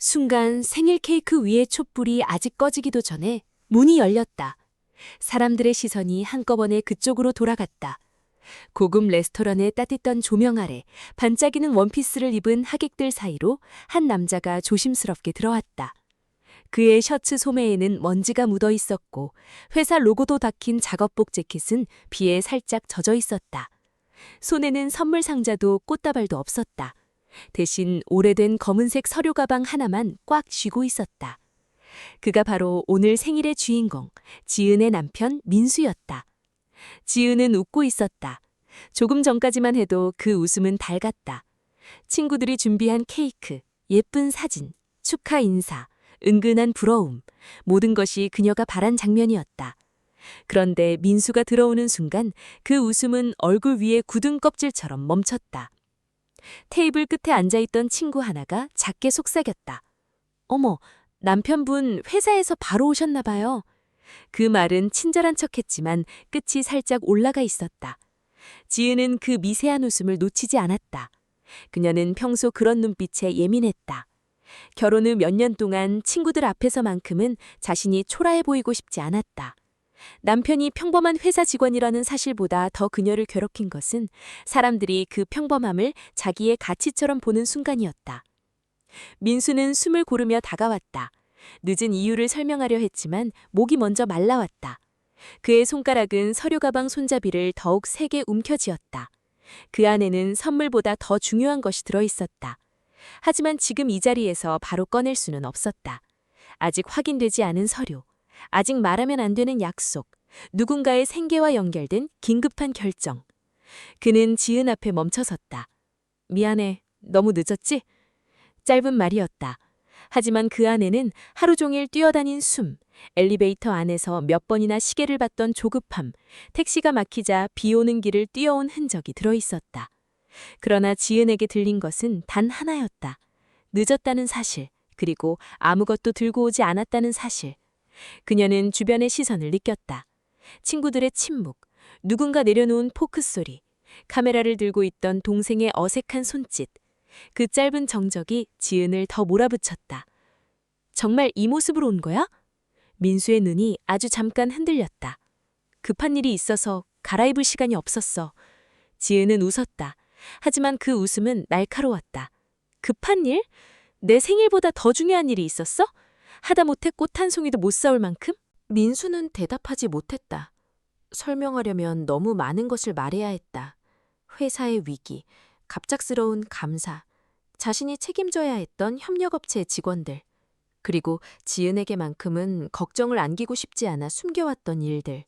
순간 생일 케이크 위의 촛불이 아직 꺼지기도 전에 문이 열렸다. 사람들의 시선이 한꺼번에 그쪽으로 돌아갔다. 고급 레스토랑의 따뜻한 조명 아래 반짝이는 원피스를 입은 하객들 사이로 한 남자가 조심스럽게 들어왔다. 그의 셔츠 소매에는 먼지가 묻어 있었고 회사 로고도 박힌 작업복 재킷은 비에 살짝 젖어 있었다. 손에는 선물 상자도 꽃다발도 없었다. 대신 오래된 검은색 서류 가방 하나만 꽉 쥐고 있었다. 그가 바로 오늘 생일의 주인공, 지은의 남편 민수였다. 지은은 웃고 있었다. 조금 전까지만 해도 그 웃음은 달갔다. 친구들이 준비한 케이크, 예쁜 사진, 축하 인사, 은근한 부러움, 모든 것이 그녀가 바란 장면이었다. 그런데 민수가 들어오는 순간 그 웃음은 얼굴 위에 굳은 껍질처럼 멈췄다. 테이블 끝에 앉아있던 친구 하나가 작게 속삭였다. 어머, 남편분 회사에서 바로 오셨나 봐요. 그 말은 친절한 척했지만 끝이 살짝 올라가 있었다. 지은은 그 미세한 웃음을 놓치지 않았다. 그녀는 평소 그런 눈빛에 예민했다. 결혼 후 몇 년 동안 친구들 앞에서만큼은 자신이 초라해 보이고 싶지 않았다. 남편이 평범한 회사 직원이라는 사실보다 더 그녀를 괴롭힌 것은 사람들이 그 평범함을 자기의 가치처럼 보는 순간이었다. 민수는 숨을 고르며 다가왔다. 늦은 이유를 설명하려 했지만 목이 먼저 말라왔다. 그의 손가락은 서류 가방 손잡이를 더욱 세게 움켜쥐었다. 그 안에는 선물보다 더 중요한 것이 들어있었다. 하지만 지금 이 자리에서 바로 꺼낼 수는 없었다. 아직 확인되지 않은 서류, 아직 말하면 안 되는 약속, 누군가의 생계와 연결된 긴급한 결정. 그는 지은 앞에 멈춰섰다. 미안해, 너무 늦었지? 짧은 말이었다. 하지만 그 안에는 하루 종일 뛰어다닌 숨, 엘리베이터 안에서 몇 번이나 시계를 봤던 조급함, 택시가 막히자 비 오는 길을 뛰어온 흔적이 들어있었다. 그러나 지은에게 들린 것은 단 하나였다. 늦었다는 사실, 그리고 아무것도 들고 오지 않았다는 사실. 그녀는 주변의 시선을 느꼈다. 친구들의 침묵, 누군가 내려놓은 포크 소리, 카메라를 들고 있던 동생의 어색한 손짓. 그 짧은 정적이 지은을 더 몰아붙였다. 정말 이 모습으로 온 거야? 민수의 눈이 아주 잠깐 흔들렸다. 급한 일이 있어서 갈아입을 시간이 없었어. 지은은 웃었다. 하지만 그 웃음은 날카로웠다. 급한 일? 내 생일보다 더 중요한 일이 있었어? 하다못해 꽃 한 송이도 못 사올 만큼? 민수는 대답하지 못했다. 설명하려면 너무 많은 것을 말해야 했다. 회사의 위기, 갑작스러운 감사, 자신이 책임져야 했던 협력업체 직원들, 그리고 지은에게만큼은 걱정을 안기고 싶지 않아 숨겨왔던 일들.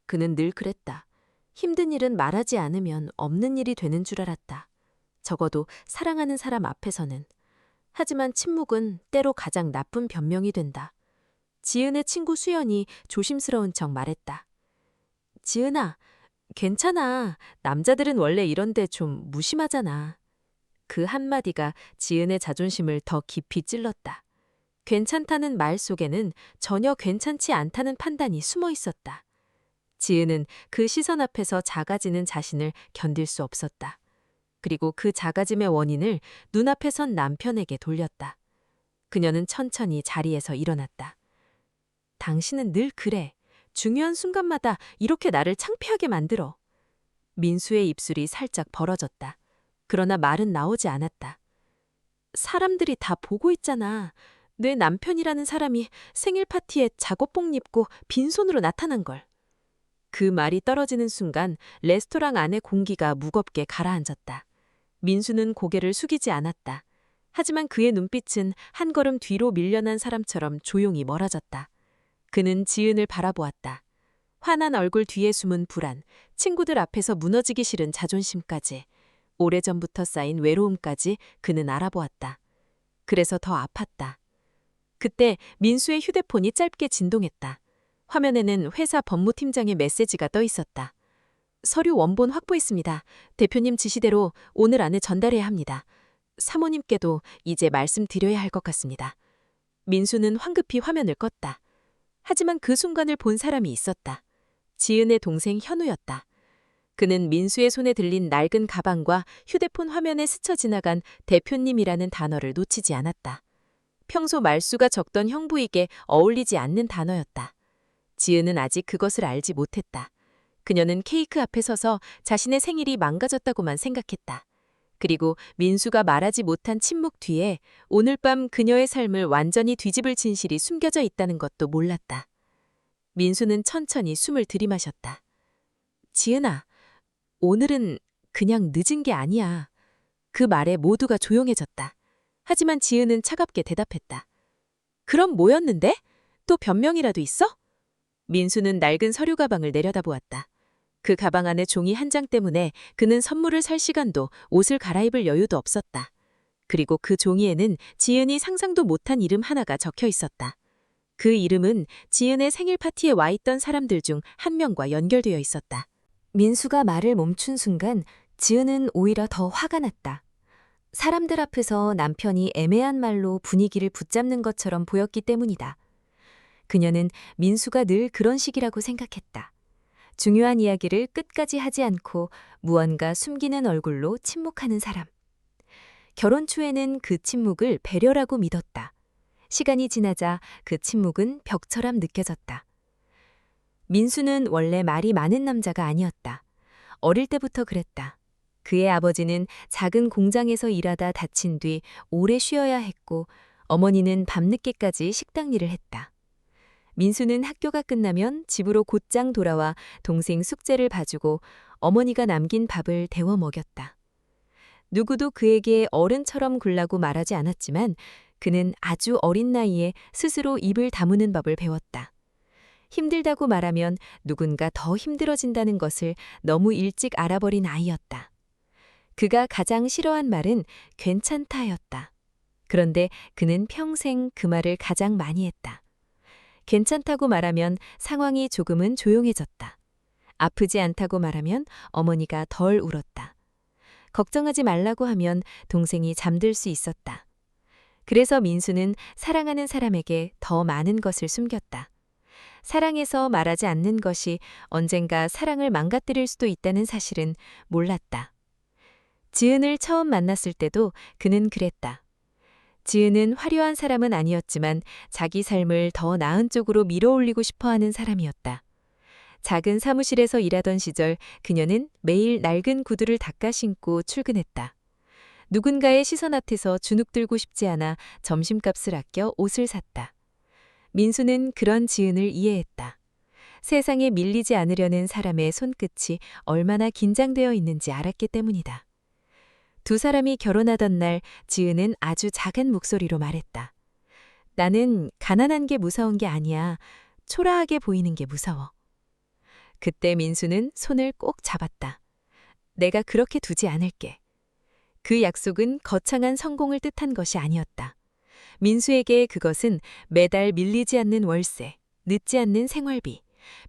그는 늘 그랬다. 힘든 일은 말하지 않으면 없는 일이 되는 줄 알았다. 적어도 사랑하는 사람 앞에서는. 하지만 침묵은 때로 가장 나쁜 변명이 된다. 지은의 친구 수연이 조심스러운 척 말했다. 지은아, 괜찮아. 남자들은 원래 이런데 좀 무심하잖아. 그 한마디가 지은의 자존심을 더 깊이 찔렀다. 괜찮다는 말 속에는 전혀 괜찮지 않다는 판단이 숨어 있었다. 지은은 그 시선 앞에서 작아지는 자신을 견딜 수 없었다. 그리고 그 작아짐의 원인을 눈앞에 선 남편에게 돌렸다. 그녀는 천천히 자리에서 일어났다. 당신은 늘 그래. 중요한 순간마다 이렇게 나를 창피하게 만들어. 민수의 입술이 살짝 벌어졌다. 그러나 말은 나오지 않았다. 사람들이 다 보고 있잖아. 내 남편이라는 사람이 생일 파티에 작업복 입고 빈손으로 나타난 걸. 그 말이 떨어지는 순간 레스토랑 안의 공기가 무겁게 가라앉았다. 민수는 고개를 숙이지 않았다. 하지만 그의 눈빛은 한 걸음 뒤로 밀려난 사람처럼 조용히 멀어졌다. 그는 지은을 바라보았다. 환한 얼굴 뒤에 숨은 불안, 친구들 앞에서 무너지기 싫은 자존심까지, 오래전부터 쌓인 외로움까지 그는 알아보았다. 그래서 더 아팠다. 그때 민수의 휴대폰이 짧게 진동했다. 화면에는 회사 법무팀장의 메시지가 떠 있었다. 서류 원본 확보했습니다. 대표님 지시대로 오늘 안에 전달해야 합니다. 사모님께도 이제 말씀드려야 할 것 같습니다. 민수는 황급히 화면을 껐다. 하지만 그 순간을 본 사람이 있었다. 지은의 동생 현우였다. 그는 민수의 손에 들린 낡은 가방과 휴대폰 화면에 스쳐 지나간 대표님이라는 단어를 놓치지 않았다. 평소 말수가 적던 형부에게 어울리지 않는 단어였다. 지은은 아직 그것을 알지 못했다. 그녀는 케이크 앞에 서서 자신의 생일이 망가졌다고만 생각했다. 그리고 민수가 말하지 못한 침묵 뒤에 오늘 밤 그녀의 삶을 완전히 뒤집을 진실이 숨겨져 있다는 것도 몰랐다. 민수는 천천히 숨을 들이마셨다. 지은아, 오늘은 그냥 늦은 게 아니야. 그 말에 모두가 조용해졌다. 하지만 지은은 차갑게 대답했다. 그럼 뭐였는데? 또 변명이라도 있어? 민수는 낡은 서류 가방을 내려다보았다. 그 가방 안에 종이 한 장 때문에 그는 선물을 살 시간도 옷을 갈아입을 여유도 없었다. 그리고 그 종이에는 지은이 상상도 못한 이름 하나가 적혀 있었다. 그 이름은 지은의 생일 파티에 와 있던 사람들 중 한 명과 연결되어 있었다. 민수가 말을 멈춘 순간 지은은 오히려 더 화가 났다. 사람들 앞에서 남편이 애매한 말로 분위기를 붙잡는 것처럼 보였기 때문이다. 그녀는 민수가 늘 그런 식이라고 생각했다. 중요한 이야기를 끝까지 하지 않고 무언가 숨기는 얼굴로 침묵하는 사람. 결혼 초에는 그 침묵을 배려라고 믿었다. 시간이 지나자 그 침묵은 벽처럼 느껴졌다. 민수는 원래 말이 많은 남자가 아니었다. 어릴 때부터 그랬다. 그의 아버지는 작은 공장에서 일하다 다친 뒤 오래 쉬어야 했고 어머니는 밤늦게까지 식당 일을 했다. 민수는 학교가 끝나면 집으로 곧장 돌아와 동생 숙제를 봐주고 어머니가 남긴 밥을 데워 먹였다. 누구도 그에게 어른처럼 굴라고 말하지 않았지만 그는 아주 어린 나이에 스스로 입을 다무는 법을 배웠다. 힘들다고 말하면 누군가 더 힘들어진다는 것을 너무 일찍 알아버린 아이였다. 그가 가장 싫어한 말은 괜찮다였다. 그런데 그는 평생 그 말을 가장 많이 했다. 괜찮다고 말하면 상황이 조금은 조용해졌다. 아프지 않다고 말하면 어머니가 덜 울었다. 걱정하지 말라고 하면 동생이 잠들 수 있었다. 그래서 민수는 사랑하는 사람에게 더 많은 것을 숨겼다. 사랑해서 말하지 않는 것이 언젠가 사랑을 망가뜨릴 수도 있다는 사실은 몰랐다. 지은을 처음 만났을 때도 그는 그랬다. 지은은 화려한 사람은 아니었지만 자기 삶을 더 나은 쪽으로 밀어올리고 싶어하는 사람이었다. 작은 사무실에서 일하던 시절 그녀는 매일 낡은 구두를 닦아 신고 출근했다. 누군가의 시선 앞에서 주눅 들고 싶지 않아 점심값을 아껴 옷을 샀다. 민수는 그런 지은을 이해했다. 세상에 밀리지 않으려는 사람의 손끝이 얼마나 긴장되어 있는지 알았기 때문이다. 두 사람이 결혼하던 날 지은은 아주 작은 목소리로 말했다. 나는 가난한 게 무서운 게 아니야. 초라하게 보이는 게 무서워. 그때 민수는 손을 꼭 잡았다. 내가 그렇게 두지 않을게. 그 약속은 거창한 성공을 뜻한 것이 아니었다. 민수에게 그것은 매달 밀리지 않는 월세, 늦지 않는 생활비,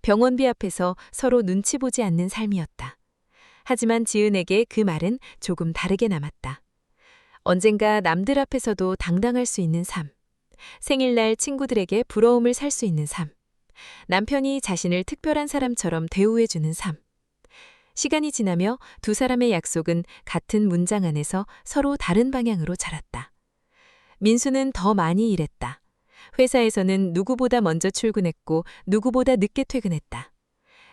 병원비 앞에서 서로 눈치 보지 않는 삶이었다. 하지만 지은에게 그 말은 조금 다르게 남았다. 언젠가 남들 앞에서도 당당할 수 있는 삶. 생일날 친구들에게 부러움을 살 수 있는 삶. 남편이 자신을 특별한 사람처럼 대우해주는 삶. 시간이 지나며 두 사람의 약속은 같은 문장 안에서 서로 다른 방향으로 자랐다. 민수는 더 많이 일했다. 회사에서는 누구보다 먼저 출근했고 누구보다 늦게 퇴근했다.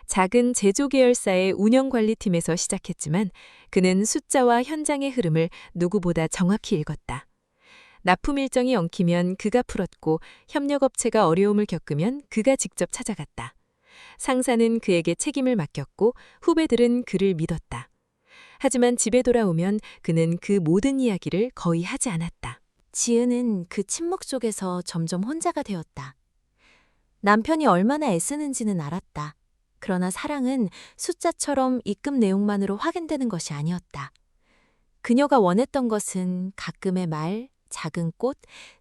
작은 제조 계열사의 운영관리팀에서 시작했지만 그는 숫자와 현장의 흐름을 누구보다 정확히 읽었다. 납품 일정이 엉키면 그가 풀었고 협력업체가 어려움을 겪으면 그가 직접 찾아갔다. 상사는 그에게 책임을 맡겼고 후배들은 그를 믿었다. 하지만 집에 돌아오면 그는 그 모든 이야기를 거의 하지 않았다. 지은은 그 침묵 속에서 점점 혼자가 되었다. 남편이 얼마나 애쓰는지는 알았다. 그러나 사랑은 숫자처럼 입금 내용만으로 확인되는 것이 아니었다. 그녀가 원했던 것은 가끔의 말, 작은 꽃,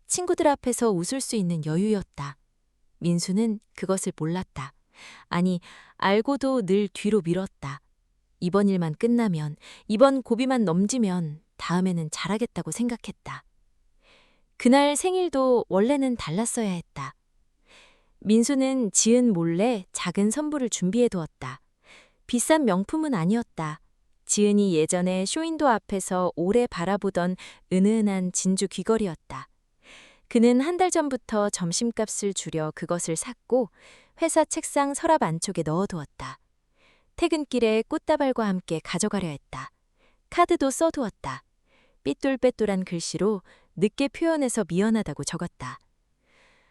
친구들 앞에서 웃을 수 있는 여유였다. 민수는 그것을 몰랐다. 아니, 알고도 늘 뒤로 미뤘다. 이번 일만 끝나면, 이번 고비만 넘지면 다음에는 잘하겠다고 생각했다. 그날 생일도 원래는 달랐어야 했다. 민수는 지은 몰래 작은 선물을 준비해 두었다. 비싼 명품은 아니었다. 지은이 예전에 쇼윈도 앞에서 오래 바라보던 은은한 진주 귀걸이였다. 그는 한 달 전부터 점심값을 줄여 그것을 샀고 회사 책상 서랍 안쪽에 넣어두었다. 퇴근길에 꽃다발과 함께 가져가려 했다. 카드도 써두었다. 삐뚤빼뚤한 글씨로 늦게 표현해서 미안하다고 적었다.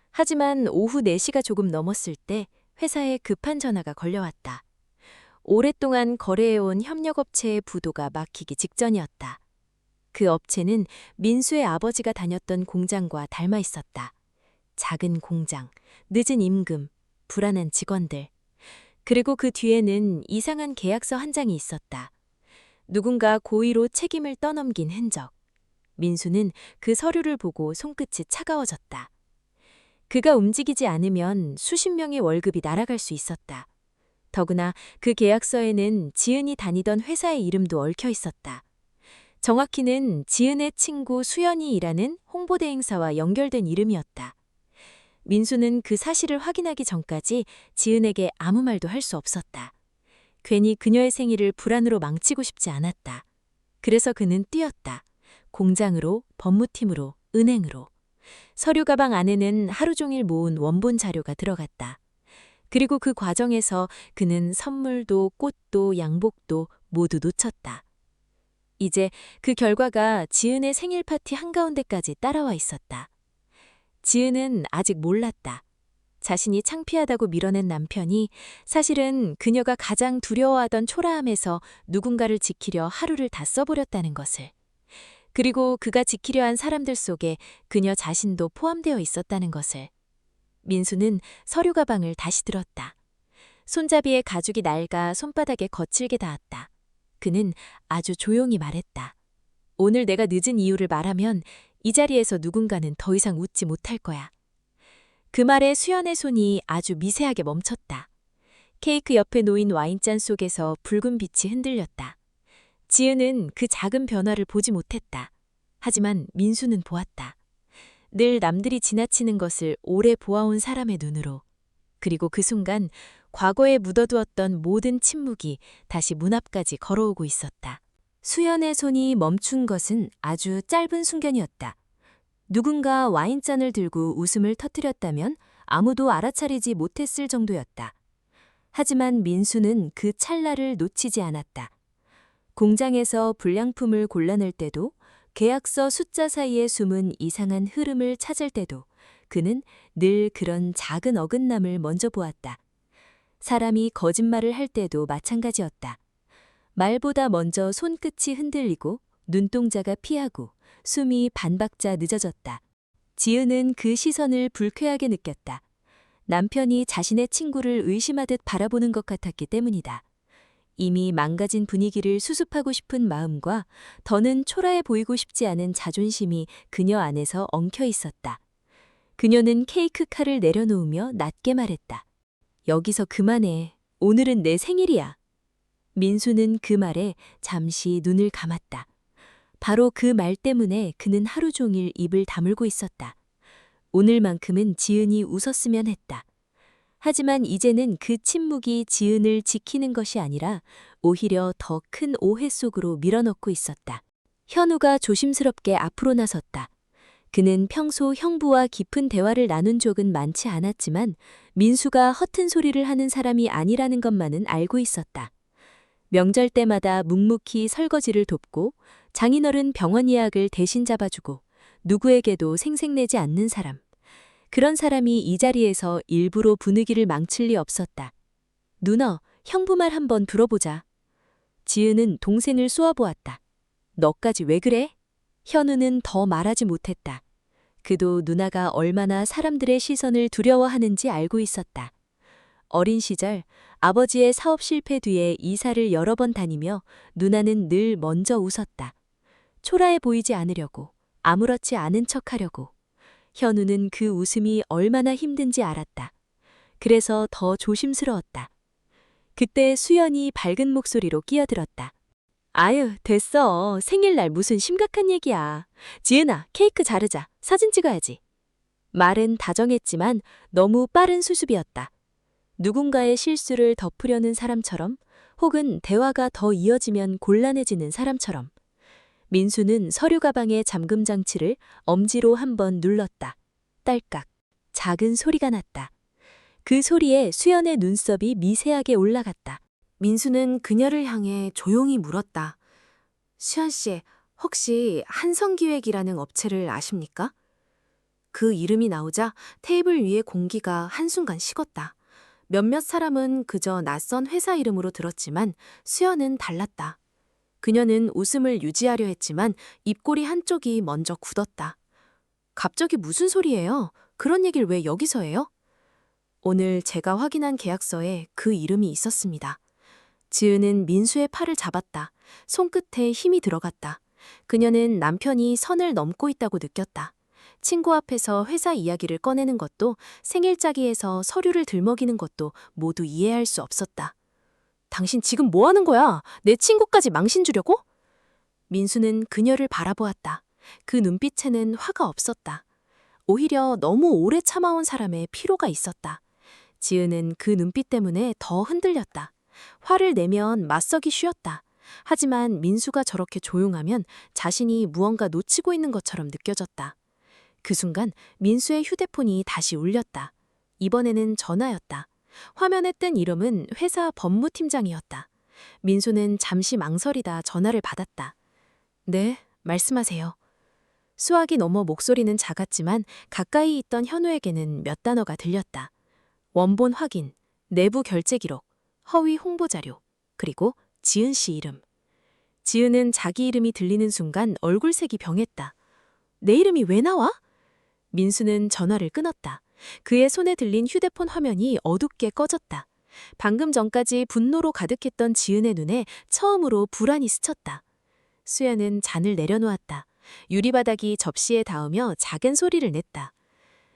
하지만 오후 4시가 조금 넘었을 때 회사에 급한 전화가 걸려왔다. 오랫동안 거래해온 협력업체의 부도가 막히기 직전이었다. 그 업체는 민수의 아버지가 다녔던 공장과 닮아 있었다. 작은 공장, 늦은 임금, 불안한 직원들. 그리고 그 뒤에는 이상한 계약서 한 장이 있었다. 누군가 고의로 책임을 떠넘긴 흔적. 민수는 그 서류를 보고 손끝이 차가워졌다. 그가 움직이지 않으면 수십 명의 월급이 날아갈 수 있었다. 더구나 그 계약서에는 지은이 다니던 회사의 이름도 얽혀 있었다. 정확히는 지은의 친구 수연이 일하는 홍보대 행사와 연결된 이름이었다. 민수는 그 사실을 확인하기 전까지 지은에게 아무 말도 할 수 없었다. 괜히 그녀의 생일을 불안으로 망치고 싶지 않았다. 그래서 그는 뛰었다. 공장으로, 법무팀으로, 은행으로. 서류 가방 안에는 하루 종일 모은 원본 자료가 들어갔다. 그리고 그 과정에서 그는 선물도 꽃도 양복도 모두 놓쳤다. 이제 그 결과가 지은의 생일 파티 한가운데까지 따라와 있었다. 지은은 아직 몰랐다. 자신이 창피하다고 밀어낸 남편이 사실은 그녀가 가장 두려워하던 초라함에서 누군가를 지키려 하루를 다 써버렸다는 것을. 그리고 그가 지키려 한 사람들 속에 그녀 자신도 포함되어 있었다는 것을. 민수는 서류 가방을 다시 들었다. 손잡이에 가죽이 낡아 손바닥에 거칠게 닿았다. 그는 아주 조용히 말했다. 오늘 내가 늦은 이유를 말하면 이 자리에서 누군가는 더 이상 웃지 못할 거야. 그 말에 수연의 손이 아주 미세하게 멈췄다. 케이크 옆에 놓인 와인잔 속에서 붉은 빛이 흔들렸다. 지은은 그 작은 변화를 보지 못했다. 하지만 민수는 보았다. 늘 남들이 지나치는 것을 오래 보아온 사람의 눈으로. 그리고 그 순간 과거에 묻어두었던 모든 침묵이 다시 문 앞까지 걸어오고 있었다. 수연의 손이 멈춘 것은 아주 짧은 순간이었다. 누군가 와인잔을 들고 웃음을 터뜨렸다면 아무도 알아차리지 못했을 정도였다. 하지만 민수는 그 찰나를 놓치지 않았다. 공장에서 불량품을 골라낼 때도, 계약서 숫자 사이에 숨은 이상한 흐름을 찾을 때도 그는 늘 그런 작은 어긋남을 먼저 보았다. 사람이 거짓말을 할 때도 마찬가지였다. 말보다 먼저 손끝이 흔들리고 눈동자가 피하고 숨이 반박자 늦어졌다. 지은은 그 시선을 불쾌하게 느꼈다. 남편이 자신의 친구를 의심하듯 바라보는 것 같았기 때문이다. 이미 망가진 분위기를 수습하고 싶은 마음과 더는 초라해 보이고 싶지 않은 자존심이 그녀 안에서 엉켜 있었다. 그녀는 케이크 칼을 내려놓으며 낮게 말했다. 여기서 그만해. 오늘은 내 생일이야. 민수는 그 말에 잠시 눈을 감았다. 바로 그 말 때문에 그는 하루 종일 입을 다물고 있었다. 오늘만큼은 지은이 웃었으면 했다. 하지만 이제는 그 침묵이 지은을 지키는 것이 아니라 오히려 더 큰 오해 속으로 밀어넣고 있었다. 현우가 조심스럽게 앞으로 나섰다. 그는 평소 형부와 깊은 대화를 나눈 적은 많지 않았지만 민수가 허튼 소리를 하는 사람이 아니라는 것만은 알고 있었다. 명절 때마다 묵묵히 설거지를 돕고 장인어른 병원 예약을 대신 잡아주고 누구에게도 생색내지 않는 사람. 그런 사람이 이 자리에서 일부러 분위기를 망칠 리 없었다. 누나, 형부 말 한번 들어보자. 지은은 동생을 쏘아보았다. 너까지 왜 그래? 현우는 더 말하지 못했다. 그도 누나가 얼마나 사람들의 시선을 두려워하는지 알고 있었다. 어린 시절 아버지의 사업 실패 뒤에 이사를 여러 번 다니며 누나는 늘 먼저 웃었다. 초라해 보이지 않으려고, 아무렇지 않은 척하려고. 현우는 그 웃음이 얼마나 힘든지 알았다. 그래서 더 조심스러웠다. 그때 수연이 밝은 목소리로 끼어들었다. 아유, 됐어. 생일날 무슨 심각한 얘기야. 지은아, 케이크 자르자. 사진 찍어야지. 말은 다정했지만 너무 빠른 수습이었다. 누군가의 실수를 덮으려는 사람처럼 혹은 대화가 더 이어지면 곤란해지는 사람처럼. 민수는 서류 가방의 잠금 장치를 엄지로 한번 눌렀다. 딸깍 작은 소리가 났다. 그 소리에 수연의 눈썹이 미세하게 올라갔다. 민수는 그녀를 향해 조용히 물었다. 수연 씨, 혹시 한성기획이라는 업체를 아십니까? 그 이름이 나오자 테이블 위의 공기가 한순간 식었다. 몇몇 사람은 그저 낯선 회사 이름으로 들었지만 수연은 달랐다. 그녀는 웃음을 유지하려 했지만 입꼬리 한쪽이 먼저 굳었다. 갑자기 무슨 소리예요? 그런 얘기를 왜 여기서 해요? 오늘 제가 확인한 계약서에 그 이름이 있었습니다. 지은은 민수의 팔을 잡았다. 손끝에 힘이 들어갔다. 그녀는 남편이 선을 넘고 있다고 느꼈다. 친구 앞에서 회사 이야기를 꺼내는 것도 생일짜기에서 서류를 들먹이는 것도 모두 이해할 수 없었다. 당신 지금 뭐 하는 거야? 내 친구까지 망신 주려고? 민수는 그녀를 바라보았다. 그 눈빛에는 화가 없었다. 오히려 너무 오래 참아온 사람의 피로가 있었다. 지은은 그 눈빛 때문에 더 흔들렸다. 화를 내면 맞서기 쉬웠다. 하지만 민수가 저렇게 조용하면 자신이 무언가 놓치고 있는 것처럼 느껴졌다. 그 순간 민수의 휴대폰이 다시 울렸다. 이번에는 전화였다. 화면에 뜬 이름은 회사 법무팀장이었다. 민수는 잠시 망설이다 전화를 받았다. 네, 말씀하세요. 수학이 넘어 목소리는 작았지만 가까이 있던 현우에게는 몇 단어가 들렸다. 원본 확인, 내부 결제 기록, 허위 홍보 자료, 그리고 지은 씨 이름. 지은은 자기 이름이 들리는 순간 얼굴색이 병했다. 내 이름이 왜 나와? 민수는 전화를 끊었다. 그의 손에 들린 휴대폰 화면이 어둡게 꺼졌다. 방금 전까지 분노로 가득했던 지은의 눈에 처음으로 불안이 스쳤다. 수연은 잔을 내려놓았다. 유리바닥이 접시에 닿으며 작은 소리를 냈다.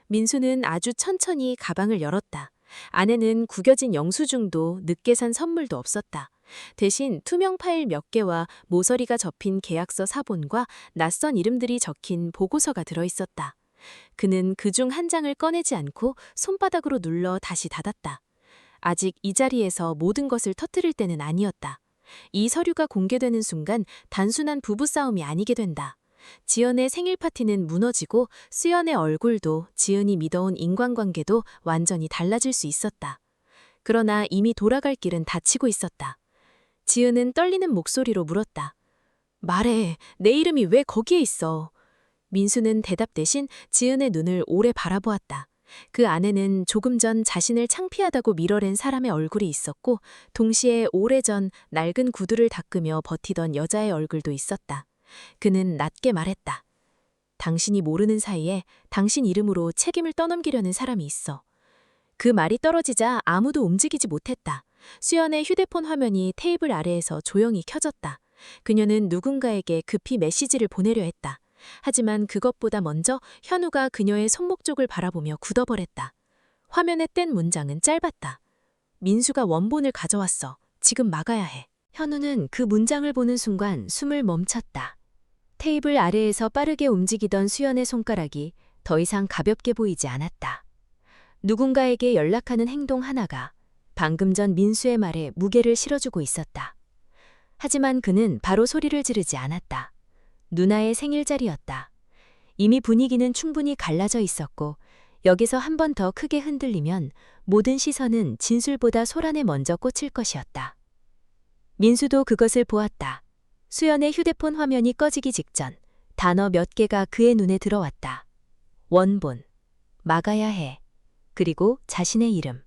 민수는 아주 천천히 가방을 열었다. 안에는 구겨진 영수증도 늦게 산 선물도 없었다. 대신 투명 파일 몇 개와 모서리가 접힌 계약서 사본과 낯선 이름들이 적힌 보고서가 들어있었다. 그는 그중 한 장을 꺼내지 않고 손바닥으로 눌러 다시 닫았다. 아직 이 자리에서 모든 것을 터뜨릴 때는 아니었다. 이 서류가 공개되는 순간 단순한 부부싸움이 아니게 된다. 지연의 생일 파티는 무너지고 수연의 얼굴도 지은이 믿어온 인간관계도 완전히 달라질 수 있었다. 그러나 이미 돌아갈 길은 닫히고 있었다. 지은은 떨리는 목소리로 물었다. 말해, 내 이름이 왜 거기에 있어? 민수는 대답 대신 지은의 눈을 오래 바라보았다. 그 안에는 조금 전 자신을 창피하다고 밀어낸 사람의 얼굴이 있었고 동시에 오래전 낡은 구두를 닦으며 버티던 여자의 얼굴도 있었다. 그는 낮게 말했다. 당신이 모르는 사이에 당신 이름으로 책임을 떠넘기려는 사람이 있어. 그 말이 떨어지자 아무도 움직이지 못했다. 수연의 휴대폰 화면이 테이블 아래에서 조용히 켜졌다. 그녀는 누군가에게 급히 메시지를 보내려 했다. 하지만 그것보다 먼저 현우가 그녀의 손목 쪽을 바라보며 굳어버렸다. 화면에 뗀 문장은 짧았다. 민수가 원본을 가져왔어. 지금 막아야 해. 현우는 그 문장을 보는 순간 숨을 멈췄다. 테이블 아래에서 빠르게 움직이던 수연의 손가락이 더 이상 가볍게 보이지 않았다. 누군가에게 연락하는 행동 하나가 방금 전 민수의 말에 무게를 실어주고 있었다. 하지만 그는 바로 소리를 지르지 않았다. 누나의 생일자리였다. 이미 분위기는 충분히 갈라져 있었고 여기서 한 번 더 크게 흔들리면 모든 시선은 진술보다 소란에 먼저 꽂힐 것이었다. 민수도 그것을 보았다. 수연의 휴대폰 화면이 꺼지기 직전 단어 몇 개가 그의 눈에 들어왔다. 원본, 막아야 해, 그리고 자신의 이름.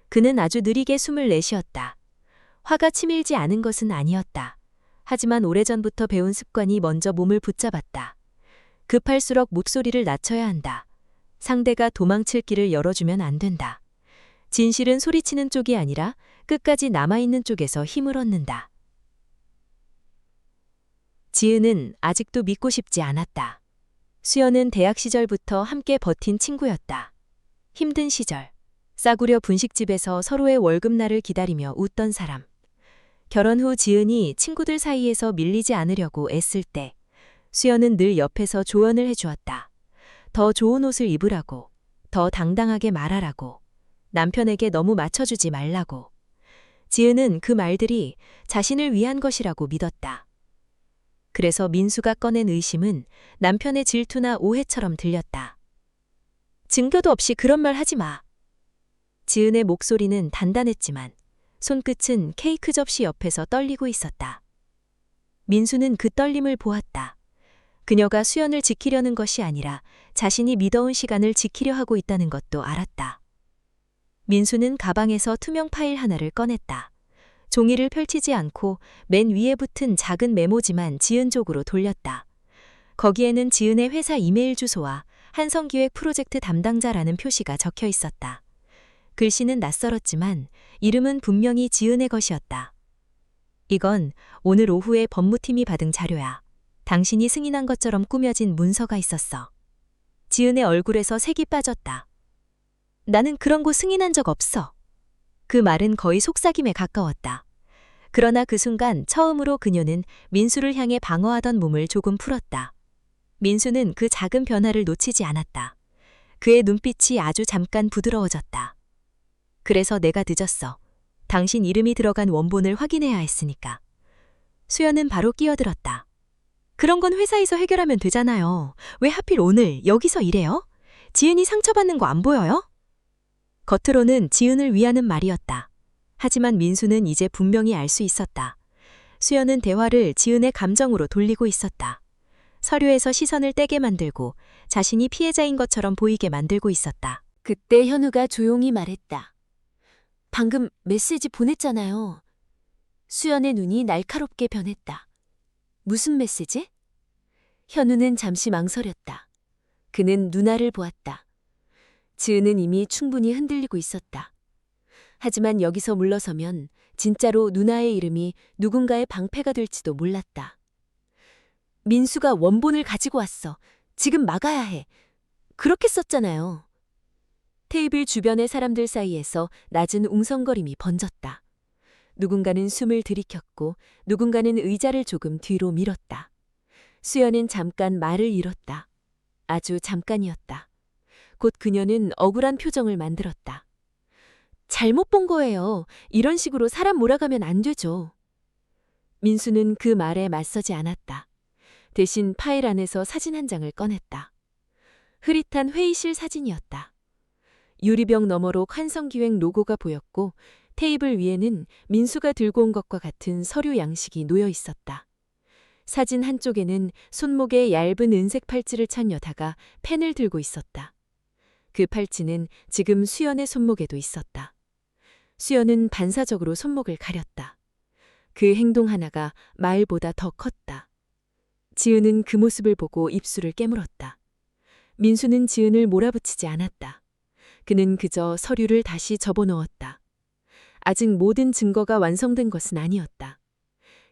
그는 아주 느리게 숨을 내쉬었다. 화가 치밀지 않은 것은 아니었다. 하지만 오래전부터 배운 습관이 먼저 몸을 붙잡았다. 급할수록 목소리를 낮춰야 한다. 상대가 도망칠 길을 열어주면 안 된다. 진실은 소리치는 쪽이 아니라 끝까지 남아있는 쪽에서 힘을 얻는다. 지은은 아직도 믿고 싶지 않았다. 수연은 대학 시절부터 함께 버틴 친구였다. 힘든 시절, 싸구려 분식집에서 서로의 월급날을 기다리며 웃던 사람. 결혼 후 지은이 친구들 사이에서 밀리지 않으려고 애쓸 때 수연은 늘 옆에서 조언을 해주었다. 더 좋은 옷을 입으라고, 더 당당하게 말하라고, 남편에게 너무 맞춰주지 말라고. 지은은 그 말들이 자신을 위한 것이라고 믿었다. 그래서 민수가 꺼낸 의심은 남편의 질투나 오해처럼 들렸다. 증거도 없이 그런 말 하지 마. 지은의 목소리는 단단했지만 손끝은 케이크 접시 옆에서 떨리고 있었다. 민수는 그 떨림을 보았다. 그녀가 수연을 지키려는 것이 아니라 자신이 믿어온 시간을 지키려 하고 있다는 것도 알았다. 민수는 가방에서 투명 파일 하나를 꺼냈다. 종이를 펼치지 않고 맨 위에 붙은 작은 메모지만 지은 쪽으로 돌렸다. 거기에는 지은의 회사 이메일 주소와 한성기획 프로젝트 담당자라는 표시가 적혀 있었다. 글씨는 낯설었지만 이름은 분명히 지은의 것이었다. 이건 오늘 오후에 법무팀이 받은 자료야. 당신이 승인한 것처럼 꾸며진 문서가 있었어. 지은의 얼굴에서 색이 빠졌다. 나는 그런 거 승인한 적 없어. 그 말은 거의 속삭임에 가까웠다. 그러나 그 순간 처음으로 그녀는 민수를 향해 방어하던 몸을 조금 풀었다. 민수는 그 작은 변화를 놓치지 않았다. 그의 눈빛이 아주 잠깐 부드러워졌다. 그래서 내가 늦었어. 당신 이름이 들어간 원본을 확인해야 했으니까. 수연은 바로 끼어들었다. 그런 건 회사에서 해결하면 되잖아요. 왜 하필 오늘 여기서 이래요? 지은이 상처받는 거 안 보여요? 겉으로는 지은을 위하는 말이었다. 하지만 민수는 이제 분명히 알 수 있었다. 수연은 대화를 지은의 감정으로 돌리고 있었다. 서류에서 시선을 떼게 만들고 자신이 피해자인 것처럼 보이게 만들고 있었다. 그때 현우가 조용히 말했다. 방금 메시지 보냈잖아요. 수연의 눈이 날카롭게 변했다. 무슨 메시지? 현우는 잠시 망설였다. 그는 누나를 보았다. 지은은 이미 충분히 흔들리고 있었다. 하지만 여기서 물러서면 진짜로 누나의 이름이 누군가의 방패가 될지도 몰랐다. 민수가 원본을 가지고 왔어. 지금 막아야 해. 그렇게 썼잖아요. 테이블 주변의 사람들 사이에서 낮은 웅성거림이 번졌다. 누군가는 숨을 들이켰고 누군가는 의자를 조금 뒤로 밀었다. 수연은 잠깐 말을 잃었다. 아주 잠깐이었다. 곧 그녀는 억울한 표정을 만들었다. 잘못 본 거예요. 이런 식으로 사람 몰아가면 안 되죠. 민수는 그 말에 맞서지 않았다. 대신 파일 안에서 사진 한 장을 꺼냈다. 흐릿한 회의실 사진이었다. 유리병 너머로 환성기획 로고가 보였고 테이블 위에는 민수가 들고 온 것과 같은 서류 양식이 놓여 있었다. 사진 한쪽에는 손목에 얇은 은색 팔찌를 찬 여자가 펜을 들고 있었다. 그 팔찌는 지금 수연의 손목에도 있었다. 수연은 반사적으로 손목을 가렸다. 그 행동 하나가 말보다 더 컸다. 지은은 그 모습을 보고 입술을 깨물었다. 민수는 지은을 몰아붙이지 않았다. 그는 그저 서류를 다시 접어넣었다. 아직 모든 증거가 완성된 것은 아니었다.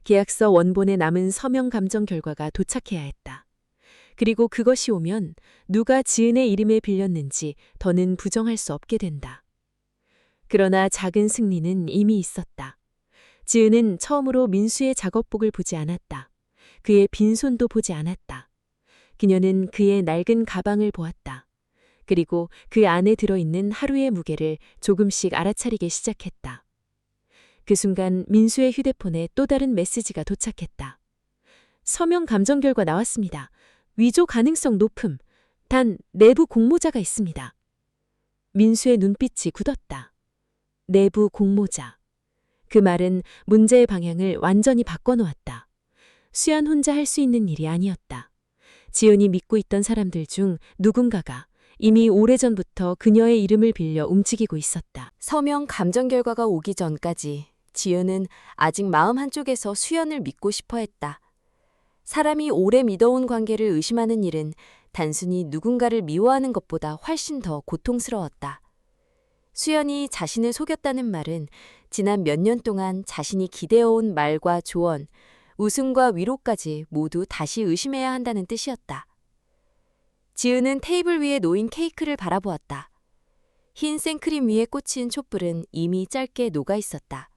계약서 원본에 남은 서명 감정 결과가 도착해야 했다. 그리고 그것이 오면 누가 지은의 이름에 빌렸는지 더는 부정할 수 없게 된다. 그러나 작은 승리는 이미 있었다. 지은은 처음으로 민수의 작업복을 보지 않았다. 그의 빈손도 보지 않았다. 그녀는 그의 낡은 가방을 보았다. 그리고 그 안에 들어있는 하루의 무게를 조금씩 알아차리기 시작했다. 그 순간 민수의 휴대폰에 또 다른 메시지가 도착했다. 서명 감정 결과 나왔습니다. 위조 가능성 높음. 단 내부 공모자가 있습니다. 민수의 눈빛이 굳었다. 내부 공모자. 그 말은 문제의 방향을 완전히 바꿔놓았다. 수연 혼자 할 수 있는 일이 아니었다. 지은이 믿고 있던 사람들 중 누군가가 이미 오래전부터 그녀의 이름을 빌려 움직이고 있었다. 서명 감정 결과가 오기 전까지 지은은 아직 마음 한쪽에서 수연을 믿고 싶어 했다. 사람이 오래 믿어온 관계를 의심하는 일은 단순히 누군가를 미워하는 것보다 훨씬 더 고통스러웠다. 수연이 자신을 속였다는 말은 지난 몇 년 동안 자신이 기대어온 말과 조언, 웃음과 위로까지 모두 다시 의심해야 한다는 뜻이었다. 지은은 테이블 위에 놓인 케이크를 바라보았다. 흰 생크림 위에 꽂힌 촛불은 이미 짧게 녹아 있었다.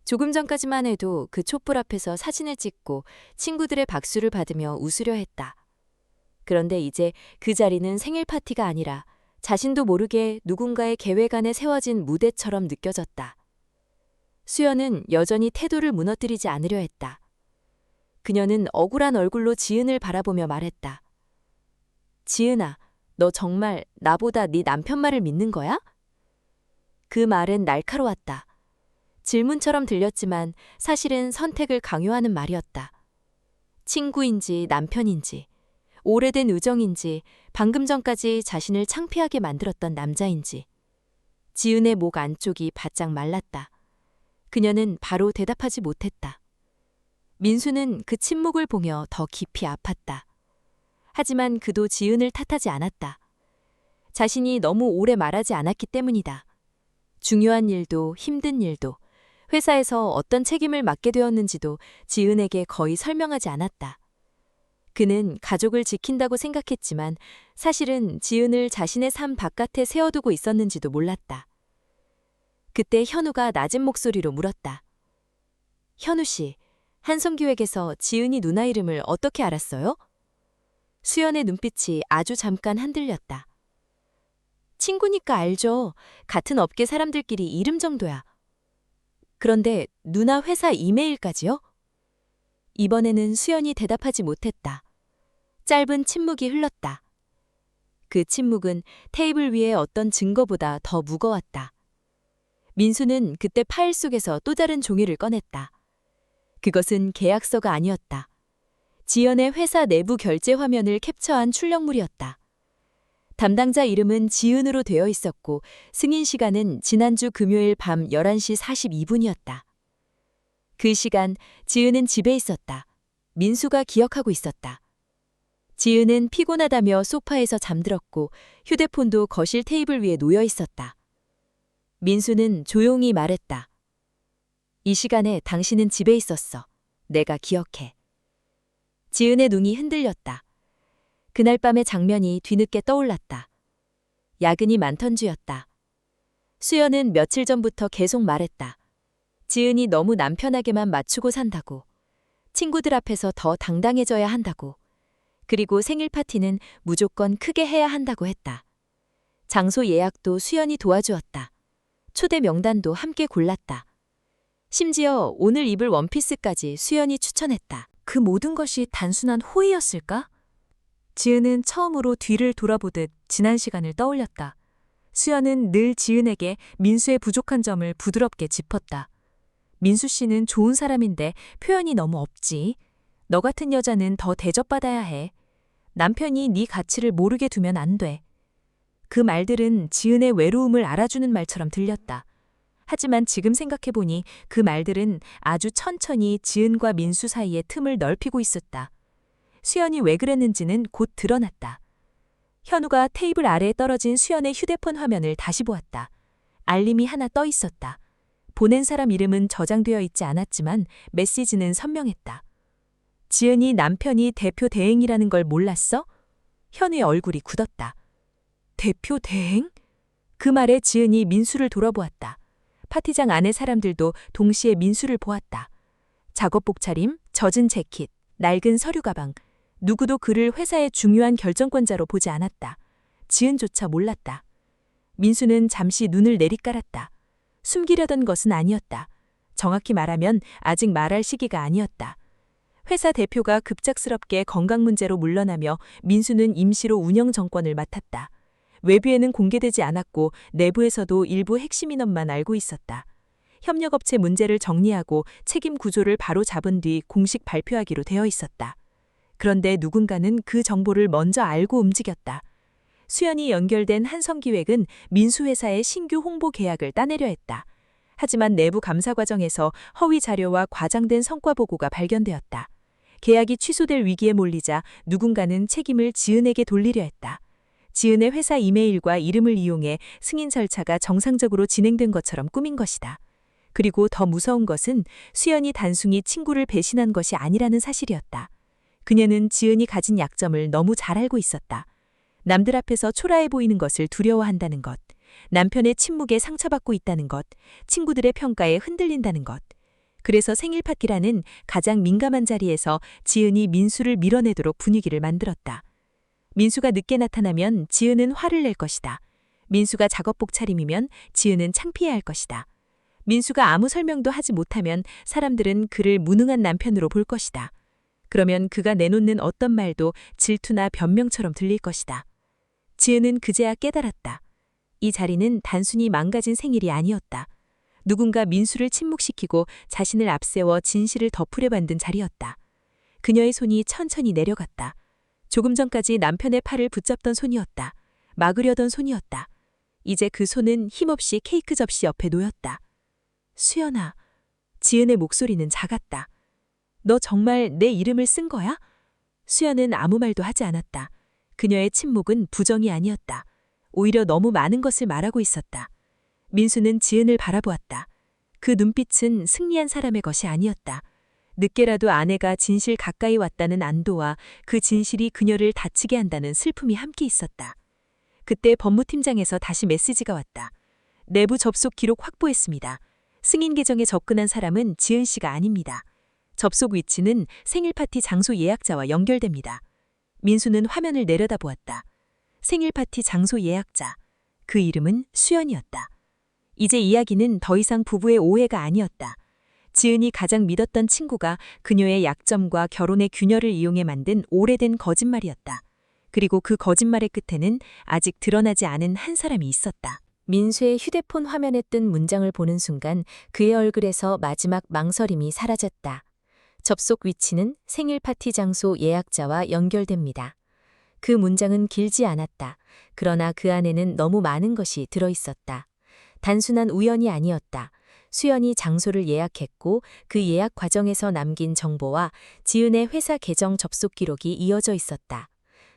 조금 전까지만 해도 그 촛불 앞에서 사진을 찍고 친구들의 박수를 받으며 웃으려 했다. 그런데 이제 그 자리는 생일 파티가 아니라 자신도 모르게 누군가의 계획 안에 세워진 무대처럼 느껴졌다. 수연은 여전히 태도를 무너뜨리지 않으려 했다. 그녀는 억울한 얼굴로 지은을 바라보며 말했다. 지은아, 너 정말 나보다 네 남편 말을 믿는 거야? 그 말은 날카로웠다. 질문처럼 들렸지만 사실은 선택을 강요하는 말이었다. 친구인지 남편인지, 오래된 우정인지, 방금 전까지 자신을 창피하게 만들었던 남자인지. 지은의 목 안쪽이 바짝 말랐다. 그녀는 바로 대답하지 못했다. 민수는 그 침묵을 보며 더 깊이 아팠다. 하지만 그도 지은을 탓하지 않았다. 자신이 너무 오래 말하지 않았기 때문이다. 중요한 일도 힘든 일도 회사에서 어떤 책임을 맡게 되었는지도 지은에게 거의 설명하지 않았다. 그는 가족을 지킨다고 생각했지만 사실은 지은을 자신의 삶 바깥에 세워두고 있었는지도 몰랐다. 그때 현우가 낮은 목소리로 물었다. 현우 씨, 한성기획에서 지은이 누나 이름을 어떻게 알았어요? 수연의 눈빛이 아주 잠깐 흔들렸다. 친구니까 알죠. 같은 업계 사람들끼리 이름 정도야. 그런데 누나 회사 이메일까지요? 이번에는 수연이 대답하지 못했다. 짧은 침묵이 흘렀다. 그 침묵은 테이블 위의 어떤 증거보다 더 무거웠다. 민수는 그때 파일 속에서 또 다른 종이를 꺼냈다. 그것은 계약서가 아니었다. 지연의 회사 내부 결제 화면을 캡처한 출력물이었다. 담당자 이름은 지은으로 되어 있었고 승인 시간은 지난주 금요일 밤 11시 42분이었다. 그 시간 지은은 집에 있었다. 민수가 기억하고 있었다. 지은은 피곤하다며 소파에서 잠들었고 휴대폰도 거실 테이블 위에 놓여 있었다. 민수는 조용히 말했다. 이 시간에 당신은 집에 있었어. 내가 기억해. 지은의 눈이 흔들렸다. 그날 밤의 장면이 뒤늦게 떠올랐다. 야근이 많던 주였다. 수연은 며칠 전부터 계속 말했다. 지은이 너무 남편에게만 맞추고 산다고. 친구들 앞에서 더 당당해져야 한다고. 그리고 생일 파티는 무조건 크게 해야 한다고 했다. 장소 예약도 수연이 도와주었다. 초대 명단도 함께 골랐다. 심지어 오늘 입을 원피스까지 수연이 추천했다. 그 모든 것이 단순한 호의였을까? 지은은 처음으로 뒤를 돌아보듯 지난 시간을 떠올렸다. 수연은 늘 지은에게 민수의 부족한 점을 부드럽게 짚었다. 민수 씨는 좋은 사람인데 표현이 너무 없지. 너 같은 여자는 더 대접받아야 해. 남편이 네 가치를 모르게 두면 안 돼. 그 말들은 지은의 외로움을 알아주는 말처럼 들렸다. 하지만 지금 생각해보니 그 말들은 아주 천천히 지은과 민수 사이의 틈을 넓히고 있었다. 수연이 왜 그랬는지는 곧 드러났다. 현우가 테이블 아래에 떨어진 수연의 휴대폰 화면을 다시 보았다. 알림이 하나 떠 있었다. 보낸 사람 이름은 저장되어 있지 않았지만 메시지는 선명했다. 지은이 남편이 대표 대행이라는 걸 몰랐어? 현우의 얼굴이 굳었다. 대표 대행? 그 말에 지은이 민수를 돌아보았다. 파티장 안의 사람들도 동시에 민수를 보았다. 작업복 차림, 젖은 재킷, 낡은 서류 가방. 누구도 그를 회사의 중요한 결정권자로 보지 않았다. 지은조차 몰랐다. 민수는 잠시 눈을 내리깔았다. 숨기려던 것은 아니었다. 정확히 말하면 아직 말할 시기가 아니었다. 회사 대표가 급작스럽게 건강 문제로 물러나며 민수는 임시로 운영 정권을 맡았다. 외부에는 공개되지 않았고 내부에서도 일부 핵심 인원만 알고 있었다. 협력업체 문제를 정리하고 책임 구조를 바로 잡은 뒤 공식 발표하기로 되어 있었다. 그런데 누군가는 그 정보를 먼저 알고 움직였다. 수연이 연결된 한성기획은 민수회사의 신규 홍보 계약을 따내려 했다. 하지만 내부 감사 과정에서 허위 자료와 과장된 성과 보고가 발견되었다. 계약이 취소될 위기에 몰리자 누군가는 책임을 지은에게 돌리려 했다. 지은의 회사 이메일과 이름을 이용해 승인 절차가 정상적으로 진행된 것처럼 꾸민 것이다. 그리고 더 무서운 것은 수연이 단순히 친구를 배신한 것이 아니라는 사실이었다. 그녀는 지은이 가진 약점을 너무 잘 알고 있었다. 남들 앞에서 초라해 보이는 것을 두려워한다는 것, 남편의 침묵에 상처받고 있다는 것, 친구들의 평가에 흔들린다는 것. 그래서 생일 파티라는 가장 민감한 자리에서 지은이 민수를 밀어내도록 분위기를 만들었다. 민수가 늦게 나타나면 지은은 화를 낼 것이다. 민수가 작업복 차림이면 지은은 창피해할 것이다. 민수가 아무 설명도 하지 못하면 사람들은 그를 무능한 남편으로 볼 것이다. 그러면 그가 내놓는 어떤 말도 질투나 변명처럼 들릴 것이다. 지은은 그제야 깨달았다. 이 자리는 단순히 망가진 생일이 아니었다. 누군가 민수를 침묵시키고 자신을 앞세워 진실을 덮으려 만든 자리였다. 그녀의 손이 천천히 내려갔다. 조금 전까지 남편의 팔을 붙잡던 손이었다. 막으려던 손이었다. 이제 그 손은 힘없이 케이크 접시 옆에 놓였다. 수연아. 지은의 목소리는 작았다. 너 정말 내 이름을 쓴 거야? 수연은 아무 말도 하지 않았다. 그녀의 침묵은 부정이 아니었다. 오히려 너무 많은 것을 말하고 있었다. 민수는 지은을 바라보았다. 그 눈빛은 승리한 사람의 것이 아니었다. 늦게라도 아내가 진실 가까이 왔다는 안도와 그 진실이 그녀를 다치게 한다는 슬픔이 함께 있었다. 그때 법무팀장에서 다시 메시지가 왔다. 내부 접속 기록 확보했습니다. 승인 계정에 접근한 사람은 지은 씨가 아닙니다. 접속 위치는 생일 파티 장소 예약자와 연결됩니다. 민수는 화면을 내려다보았다. 생일 파티 장소 예약자. 그 이름은 수연이었다. 이제 이야기는 더 이상 부부의 오해가 아니었다. 지은이 가장 믿었던 친구가 그녀의 약점과 결혼의 균열을 이용해 만든 오래된 거짓말이었다. 그리고 그 거짓말의 끝에는 아직 드러나지 않은 한 사람이 있었다. 민수의 휴대폰 화면에 뜬 문장을 보는 순간 그의 얼굴에서 마지막 망설임이 사라졌다. 접속 위치는 생일 파티 장소 예약자와 연결됩니다. 그 문장은 길지 않았다. 그러나 그 안에는 너무 많은 것이 들어있었다. 단순한 우연이 아니었다. 수연이 장소를 예약했고 그 예약 과정에서 남긴 정보와 지은의 회사 계정 접속 기록이 이어져 있었다.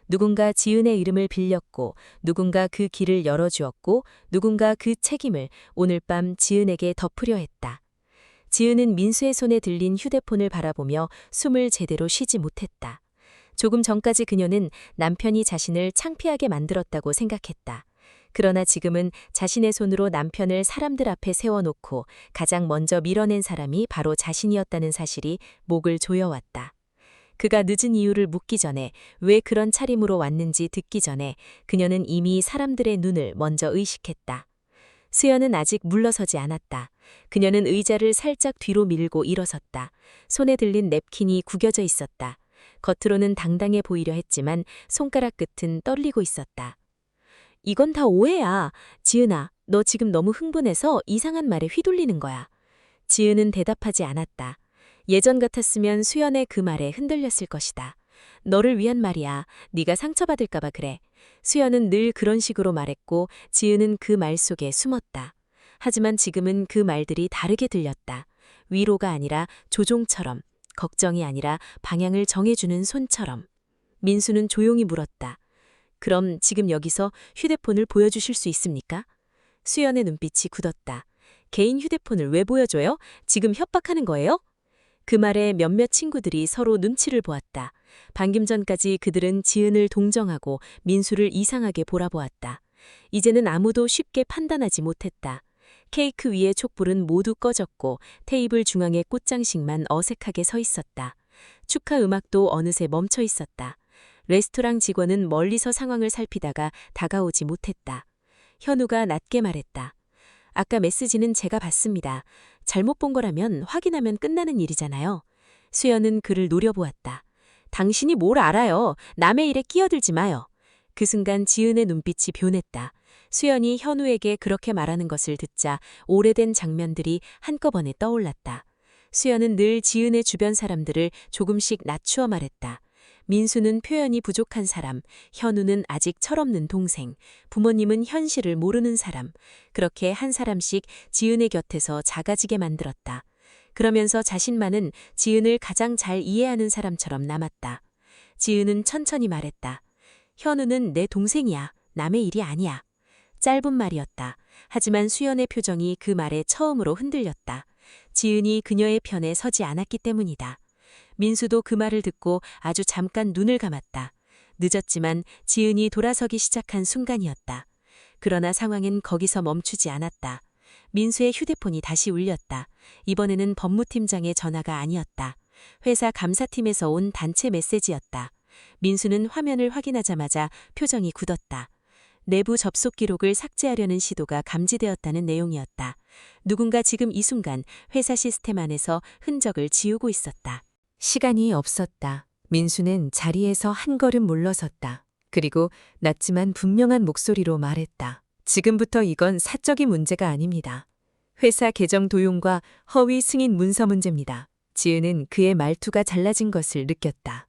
누군가 지은의 이름을 빌렸고 누군가 그 길을 열어주었고 누군가 그 책임을 오늘 밤 지은에게 덮으려 했다. 지은은 민수의 손에 들린 휴대폰을 바라보며 숨을 제대로 쉬지 못했다. 조금 전까지 그녀는 남편이 자신을 창피하게 만들었다고 생각했다. 그러나 지금은 자신의 손으로 남편을 사람들 앞에 세워놓고 가장 먼저 밀어낸 사람이 바로 자신이었다는 사실이 목을 조여왔다. 그가 늦은 이유를 묻기 전에 왜 그런 차림으로 왔는지 듣기 전에 그녀는 이미 사람들의 눈을 먼저 의식했다. 수연은 아직 물러서지 않았다. 그녀는 의자를 살짝 뒤로 밀고 일어섰다. 손에 들린 냅킨이 구겨져 있었다. 겉으로는 당당해 보이려 했지만 손가락 끝은 떨리고 있었다. 이건 다 오해야. 지은아, 너 지금 너무 흥분해서 이상한 말에 휘둘리는 거야. 지은은 대답하지 않았다. 예전 같았으면 수연의 그 말에 흔들렸을 것이다. 너를 위한 말이야. 네가 상처받을까 봐 그래. 수연은 늘 그런 식으로 말했고 지은은 그 말 속에 숨었다. 하지만 지금은 그 말들이 다르게 들렸다. 위로가 아니라 조종처럼, 걱정이 아니라 방향을 정해주는 손처럼. 민수는 조용히 물었다. 그럼 지금 여기서 휴대폰을 보여주실 수 있습니까? 수연의 눈빛이 굳었다. 개인 휴대폰을 왜 보여줘요? 지금 협박하는 거예요? 그 말에 몇몇 친구들이 서로 눈치를 보았다. 방금 전까지 그들은 지은을 동정하고 민수를 이상하게 보라보았다. 이제는 아무도 쉽게 판단하지 못했다. 케이크 위의 촛불은 모두 꺼졌고 테이블 중앙에 꽃장식만 어색하게 서 있었다. 축하 음악도 어느새 멈춰 있었다. 레스토랑 직원은 멀리서 상황을 살피다가 다가오지 못했다. 현우가 낮게 말했다. 아까 메시지는 제가 봤습니다. 잘못 본 거라면 확인하면 끝나는 일이잖아요. 수연은 그를 노려보았다. 당신이 뭘 알아요. 남의 일에 끼어들지 마요. 그 순간 지은의 눈빛이 변했다. 수연이 현우에게 그렇게 말하는 것을 듣자 오래된 장면들이 한꺼번에 떠올랐다. 수연은 늘 지은의 주변 사람들을 조금씩 낮추어 말했다. 민수는 표현이 부족한 사람, 현우는 아직 철없는 동생, 부모님은 현실을 모르는 사람. 그렇게 한 사람씩 지은의 곁에서 작아지게 만들었다. 그러면서 자신만은 지은을 가장 잘 이해하는 사람처럼 남았다. 지은은 천천히 말했다. 현우는 내 동생이야. 남의 일이 아니야. 짧은 말이었다. 하지만 수연의 표정이 그 말에 처음으로 흔들렸다. 지은이 그녀의 편에 서지 않았기 때문이다. 민수도 그 말을 듣고 아주 잠깐 눈을 감았다. 늦었지만 지은이 돌아서기 시작한 순간이었다. 그러나 상황은 거기서 멈추지 않았다. 민수의 휴대폰이 다시 울렸다. 이번에는 법무팀장의 전화가 아니었다. 회사 감사팀에서 온 단체 메시지였다. 민수는 화면을 확인하자마자 표정이 굳었다. 내부 접속 기록을 삭제하려는 시도가 감지되었다는 내용이었다. 누군가 지금 이 순간 회사 시스템 안에서 흔적을 지우고 있었다. 시간이 없었다. 민수는 자리에서 한 걸음 물러섰다. 그리고 낮지만 분명한 목소리로 말했다. 지금부터 이건 사적인 문제가 아닙니다. 회사 계정 도용과 허위 승인 문서 문제입니다. 지은은 그의 말투가 잘라진 것을 느꼈다.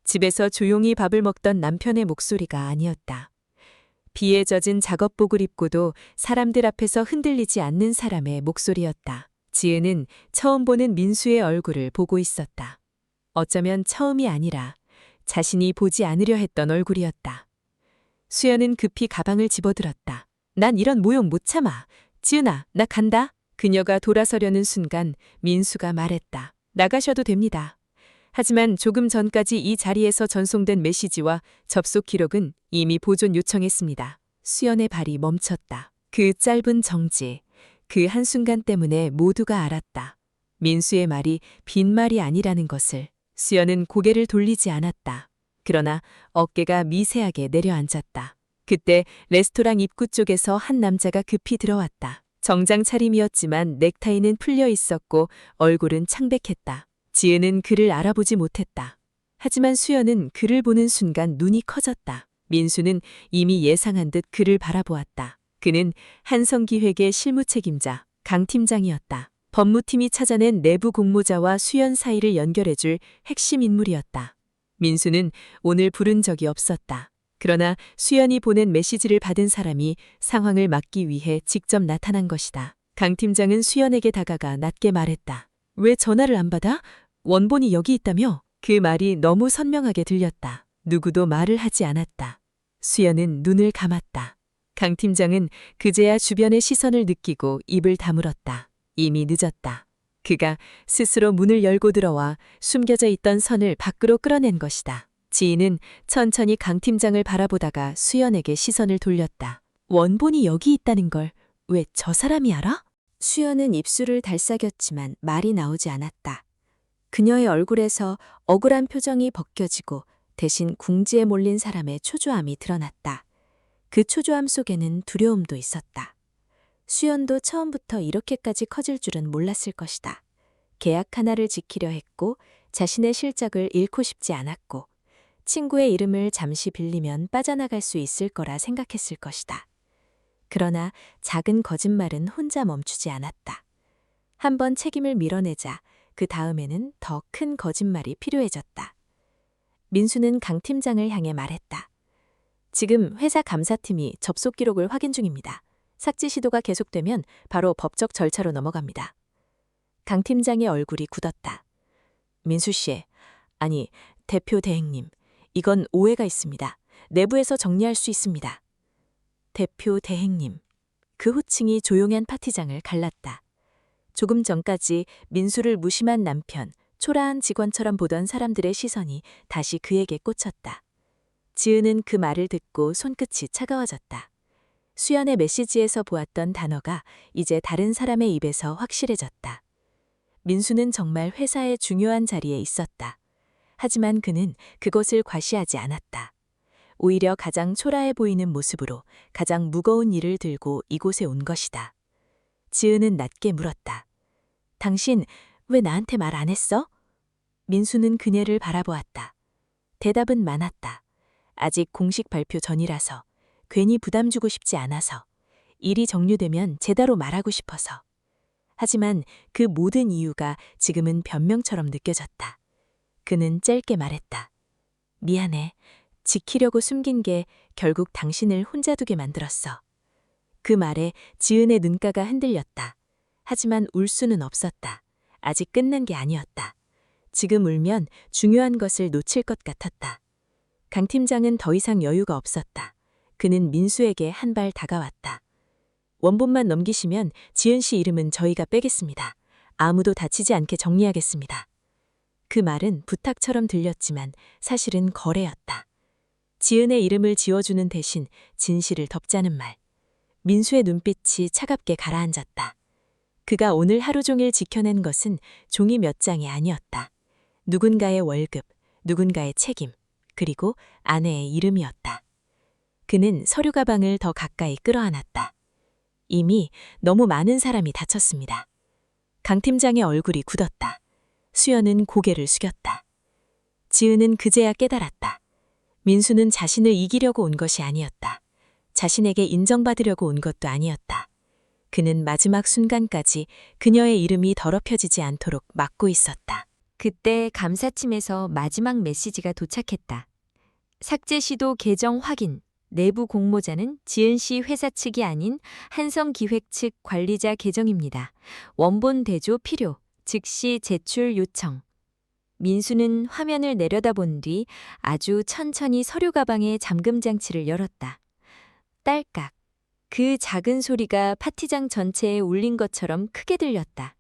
집에서 조용히 밥을 먹던 남편의 목소리가 아니었다. 비에 젖은 작업복을 입고도 사람들 앞에서 흔들리지 않는 사람의 목소리였다. 지은은 처음 보는 민수의 얼굴을 보고 있었다. 어쩌면 처음이 아니라 자신이 보지 않으려 했던 얼굴이었다. 수연은 급히 가방을 집어들었다. 난 이런 모욕 못 참아. 지은아, 나 간다. 그녀가 돌아서려는 순간 민수가 말했다. 나가셔도 됩니다. 하지만 조금 전까지 이 자리에서 전송된 메시지와 접속 기록은 이미 보존 요청했습니다. 수연의 발이 멈췄다. 그 짧은 정지, 그 한순간 때문에 모두가 알았다. 민수의 말이 빈말이 아니라는 것을. 수연은 고개를 돌리지 않았다. 그러나 어깨가 미세하게 내려앉았다. 그때 레스토랑 입구 쪽에서 한 남자가 급히 들어왔다. 정장 차림이었지만 넥타이는 풀려 있었고 얼굴은 창백했다. 지은은 그를 알아보지 못했다. 하지만 수연은 그를 보는 순간 눈이 커졌다. 민수는 이미 예상한 듯 그를 바라보았다. 그는 한성기획의 실무 책임자 강 팀장이었다. 법무팀이 찾아낸 내부 공모자와 수연 사이를 연결해줄 핵심 인물이었다. 민수는 오늘 부른 적이 없었다. 그러나 수연이 보낸 메시지를 받은 사람이 상황을 막기 위해 직접 나타난 것이다. 강 팀장은 수연에게 다가가 낮게 말했다. 왜 전화를 안 받아? 원본이 여기 있다며? 그 말이 너무 선명하게 들렸다. 누구도 말을 하지 않았다. 수연은 눈을 감았다. 강 팀장은 그제야 주변의 시선을 느끼고 입을 다물었다. 이미 늦었다. 그가 스스로 문을 열고 들어와 숨겨져 있던 선을 밖으로 끌어낸 것이다. 지인은 천천히 강 팀장을 바라보다가 수연에게 시선을 돌렸다. 원본이 여기 있다는 걸 왜 저 사람이 알아? 수연은 입술을 달싹였지만 말이 나오지 않았다. 그녀의 얼굴에서 억울한 표정이 벗겨지고 대신 궁지에 몰린 사람의 초조함이 드러났다. 그 초조함 속에는 두려움도 있었다. 수연도 처음부터 이렇게까지 커질 줄은 몰랐을 것이다. 계약 하나를 지키려 했고 자신의 실적을 잃고 싶지 않았고 친구의 이름을 잠시 빌리면 빠져나갈 수 있을 거라 생각했을 것이다. 그러나 작은 거짓말은 혼자 멈추지 않았다. 한번 책임을 밀어내자 그 다음에는 더 큰 거짓말이 필요해졌다. 민수는 강 팀장을 향해 말했다. 지금 회사 감사팀이 접속 기록을 확인 중입니다. 삭제 시도가 계속되면 바로 법적 절차로 넘어갑니다. 강 팀장의 얼굴이 굳었다. 민수 씨, 아니 대표 대행님, 이건 오해가 있습니다. 내부에서 정리할 수 있습니다. 대표 대행님. 그 호칭이 조용한 파티장을 갈랐다. 조금 전까지 민수를 무심한 남편, 초라한 직원처럼 보던 사람들의 시선이 다시 그에게 꽂혔다. 지은은 그 말을 듣고 손끝이 차가워졌다. 수연의 메시지에서 보았던 단어가 이제 다른 사람의 입에서 확실해졌다. 민수는 정말 회사의 중요한 자리에 있었다. 하지만 그는 그것을 과시하지 않았다. 오히려 가장 초라해 보이는 모습으로 가장 무거운 일을 들고 이곳에 온 것이다. 지은은 낮게 물었다. 당신 왜 나한테 말 안 했어? 민수는 그녀를 바라보았다. 대답은 많았다. 아직 공식 발표 전이라서, 괜히 부담 주고 싶지 않아서, 일이 정리되면 제대로 말하고 싶어서. 하지만 그 모든 이유가 지금은 변명처럼 느껴졌다. 그는 짧게 말했다. 미안해. 지키려고 숨긴 게 결국 당신을 혼자 두게 만들었어. 그 말에 지은의 눈가가 흔들렸다. 하지만 울 수는 없었다. 아직 끝난 게 아니었다. 지금 울면 중요한 것을 놓칠 것 같았다. 강 팀장은 더 이상 여유가 없었다. 그는 민수에게 한 발 다가왔다. 원본만 넘기시면 지은 씨 이름은 저희가 빼겠습니다. 아무도 다치지 않게 정리하겠습니다. 그 말은 부탁처럼 들렸지만 사실은 거래였다. 지은의 이름을 지워주는 대신 진실을 덮자는 말. 민수의 눈빛이 차갑게 가라앉았다. 그가 오늘 하루 종일 지켜낸 것은 종이 몇 장이 아니었다. 누군가의 월급, 누군가의 책임, 그리고 아내의 이름이었다. 그는 서류 가방을 더 가까이 끌어안았다. 이미 너무 많은 사람이 다쳤습니다. 강 팀장의 얼굴이 굳었다. 수연은 고개를 숙였다. 지은은 그제야 깨달았다. 민수는 자신을 이기려고 온 것이 아니었다. 자신에게 인정받으려고 온 것도 아니었다. 그는 마지막 순간까지 그녀의 이름이 더럽혀지지 않도록 막고 있었다. 그때 감사팀에서 마지막 메시지가 도착했다. 삭제 시도 계정 확인. 내부 공모자는 지은 씨 회사 측이 아닌 한성기획 측 관리자 계정입니다. 원본 대조 필요. 즉시 제출 요청. 민수는 화면을 내려다본 뒤 아주 천천히 서류 가방의 잠금 장치를 열었다. 딸깍. 그 작은 소리가 파티장 전체에 울린 것처럼 크게 들렸다.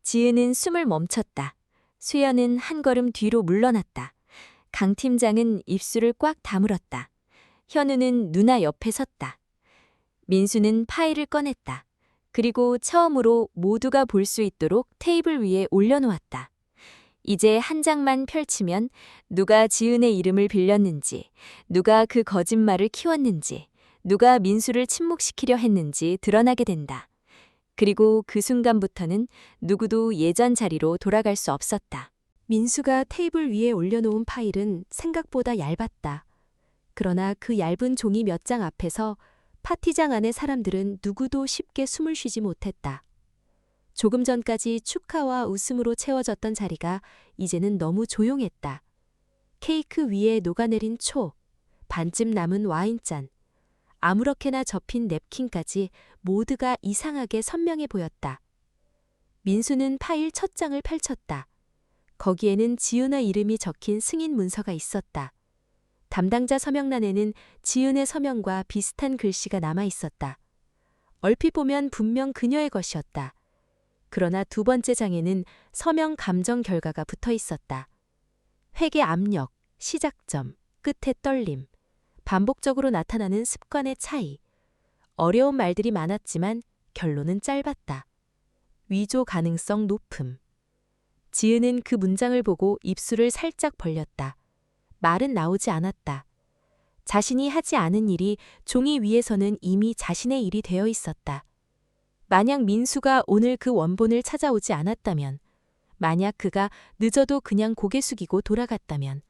지은은 숨을 멈췄다. 수연은 한 걸음 뒤로 물러났다. 강 팀장은 입술을 꽉 다물었다. 현우는 누나 옆에 섰다. 민수는 파일을 꺼냈다. 그리고 처음으로 모두가 볼 수 있도록 테이블 위에 올려놓았다. 이제 한 장만 펼치면 누가 지은의 이름을 빌렸는지, 누가 그 거짓말을 키웠는지, 누가 민수를 침묵시키려 했는지 드러나게 된다. 그리고 그 순간부터는 누구도 예전 자리로 돌아갈 수 없었다. 민수가 테이블 위에 올려놓은 파일은 생각보다 얇았다. 그러나 그 얇은 종이 몇 장 앞에서 파티장 안의 사람들은 누구도 쉽게 숨을 쉬지 못했다. 조금 전까지 축하와 웃음으로 채워졌던 자리가 이제는 너무 조용했다. 케이크 위에 녹아내린 초, 반쯤 남은 와인잔, 아무렇게나 접힌 냅킨까지 모두가 이상하게 선명해 보였다. 민수는 파일 첫 장을 펼쳤다. 거기에는 지은의 이름이 적힌 승인 문서가 있었다. 담당자 서명란에는 지은의 서명과 비슷한 글씨가 남아 있었다. 얼핏 보면 분명 그녀의 것이었다. 그러나 두 번째 장에는 서명 감정 결과가 붙어 있었다. 회계 압력, 시작점, 끝에 떨림, 반복적으로 나타나는 습관의 차이. 어려운 말들이 많았지만 결론은 짧았다. 위조 가능성 높음. 지은은 그 문장을 보고 입술을 살짝 벌렸다. 말은 나오지 않았다. 자신이 하지 않은 일이 종이 위에서는 이미 자신의 일이 되어 있었다. 만약 민수가 오늘 그 원본을 찾아오지 않았다면, 만약 그가 늦어도 그냥 고개 숙이고 돌아갔다면,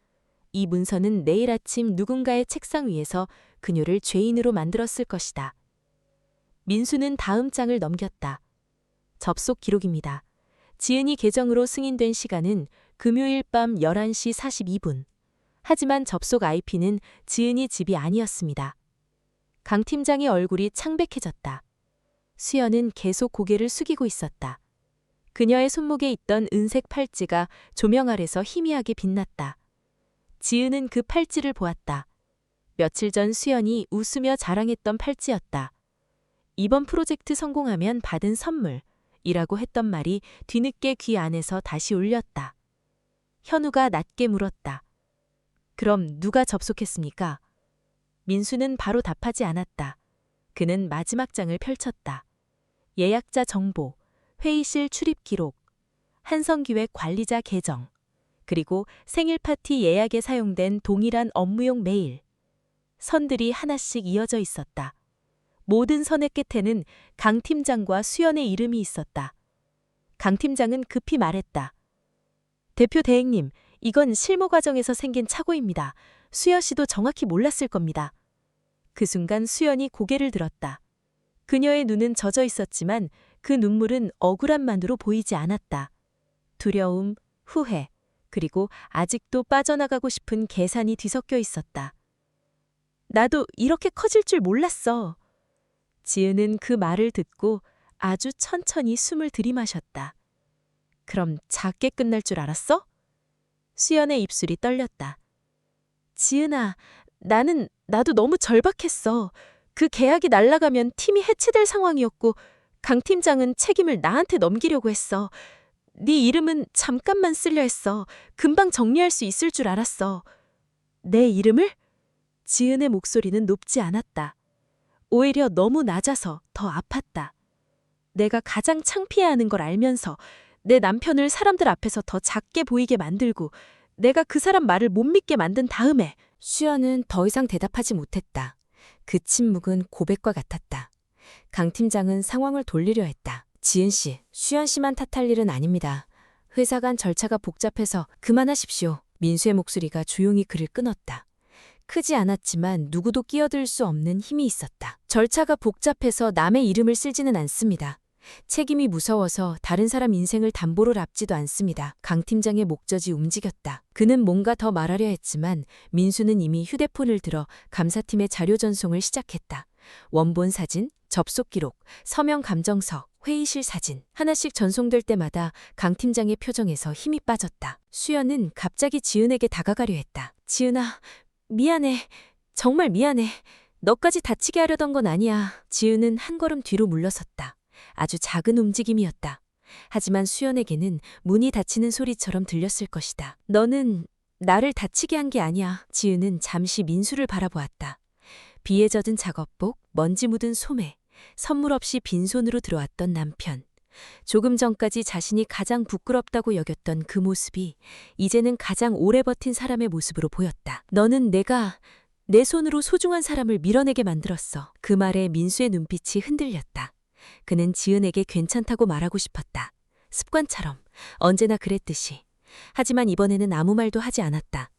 이 문서는 내일 아침 누군가의 책상 위에서 그녀를 죄인으로 만들었을 것이다. 민수는 다음 장을 넘겼다. 접속 기록입니다. 지은이 계정으로 승인된 시간은 금요일 밤 11시 42분. 하지만 접속 IP는 지은이 집이 아니었습니다. 강 팀장의 얼굴이 창백해졌다. 수연은 계속 고개를 숙이고 있었다. 그녀의 손목에 있던 은색 팔찌가 조명 아래서 희미하게 빛났다. 지은은 그 팔찌를 보았다. 며칠 전 수연이 웃으며 자랑했던 팔찌였다. 이번 프로젝트 성공하면 받은 선물이라고 했던 말이 뒤늦게 귀 안에서 다시 울렸다. 현우가 낮게 물었다. 그럼 누가 접속했습니까? 민수는 바로 답하지 않았다. 그는 마지막 장을 펼쳤다. 예약자 정보, 회의실 출입 기록, 한성기획 관리자 계정, 그리고 생일 파티 예약에 사용된 동일한 업무용 메일. 선들이 하나씩 이어져 있었다. 모든 선의 끝에는 강 팀장과 수연의 이름이 있었다. 강 팀장은 급히 말했다. 대표 대행님, 이건 실무 과정에서 생긴 착오입니다. 수연 씨도 정확히 몰랐을 겁니다. 그 순간 수연이 고개를 들었다. 그녀의 눈은 젖어 있었지만 그 눈물은 억울함만으로 보이지 않았다. 두려움, 후회, 그리고 아직도 빠져나가고 싶은 계산이 뒤섞여 있었다. 나도 이렇게 커질 줄 몰랐어. 지은은 그 말을 듣고 아주 천천히 숨을 들이마셨다. 그럼 작게 끝날 줄 알았어? 수연의 입술이 떨렸다. 지은아, 나도 너무 절박했어. 그 계약이 날아가면 팀이 해체될 상황이었고 강 팀장은 책임을 나한테 넘기려고 했어. 네 이름은 잠깐만 쓰려 했어. 금방 정리할 수 있을 줄 알았어. 내 이름을? 지은의 목소리는 높지 않았다. 오히려 너무 낮아서 더 아팠다. 내가 가장 창피해하는 걸 알면서 내 남편을 사람들 앞에서 더 작게 보이게 만들고 내가 그 사람 말을 못 믿게 만든 다음에. 수연은 더 이상 대답하지 못했다. 그 침묵은 고백과 같았다. 강 팀장은 상황을 돌리려 했다. 지은 씨, 수연 씨만 탓할 일은 아닙니다. 회사 간 절차가 복잡해서 그만하십시오. 민수의 목소리가 조용히 그를 끊었다. 크지 않았지만 누구도 끼어들 수 없는 힘이 있었다. 절차가 복잡해서 남의 이름을 쓸지는 않습니다. 책임이 무서워서 다른 사람 인생을 담보로 랍지도 않습니다. 강 팀장의 목젖이 움직였다. 그는 뭔가 더 말하려 했지만 민수는 이미 휴대폰을 들어 감사팀의 자료 전송을 시작했다. 원본 사진, 접속 기록, 서명 감정서, 회의실 사진. 하나씩 전송될 때마다 강 팀장의 표정에서 힘이 빠졌다. 수연은 갑자기 지은에게 다가가려 했다. 지은아, 미안해. 정말 미안해. 너까지 다치게 하려던 건 아니야. 지은은 한 걸음 뒤로 물러섰다. 아주 작은 움직임이었다. 하지만 수연에게는 문이 닫히는 소리처럼 들렸을 것이다. 너는 나를 다치게 한 게 아니야. 지은은 잠시 민수를 바라보았다. 비에 젖은 작업복, 먼지 묻은 소매, 선물 없이 빈손으로 들어왔던 남편. 조금 전까지 자신이 가장 부끄럽다고 여겼던 그 모습이 이제는 가장 오래 버틴 사람의 모습으로 보였다. 너는 내가 내 손으로 소중한 사람을 밀어내게 만들었어. 그 말에 민수의 눈빛이 흔들렸다. 그는 지은에게 괜찮다고 말하고 싶었다. 습관처럼 언제나 그랬듯이. 하지만 이번에는 아무 말도 하지 않았다.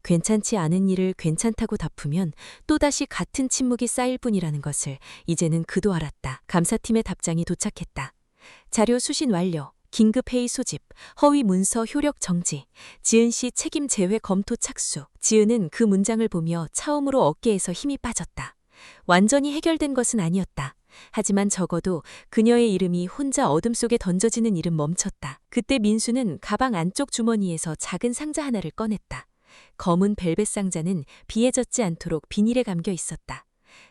괜찮지 않은 일을 괜찮다고 덮으면 또다시 같은 침묵이 쌓일 뿐이라는 것을 이제는 그도 알았다. 감사팀의 답장이 도착했다. 자료 수신 완료, 긴급 회의 소집, 허위 문서 효력 정지, 지은 씨 책임 제외 검토 착수. 지은은 그 문장을 보며 처음으로 어깨에서 힘이 빠졌다. 완전히 해결된 것은 아니었다. 하지만 적어도 그녀의 이름이 혼자 어둠 속에 던져지는 일은 멈췄다. 그때 민수는 가방 안쪽 주머니에서 작은 상자 하나를 꺼냈다. 검은 벨벳 상자는 비에 젖지 않도록 비닐에 감겨 있었다.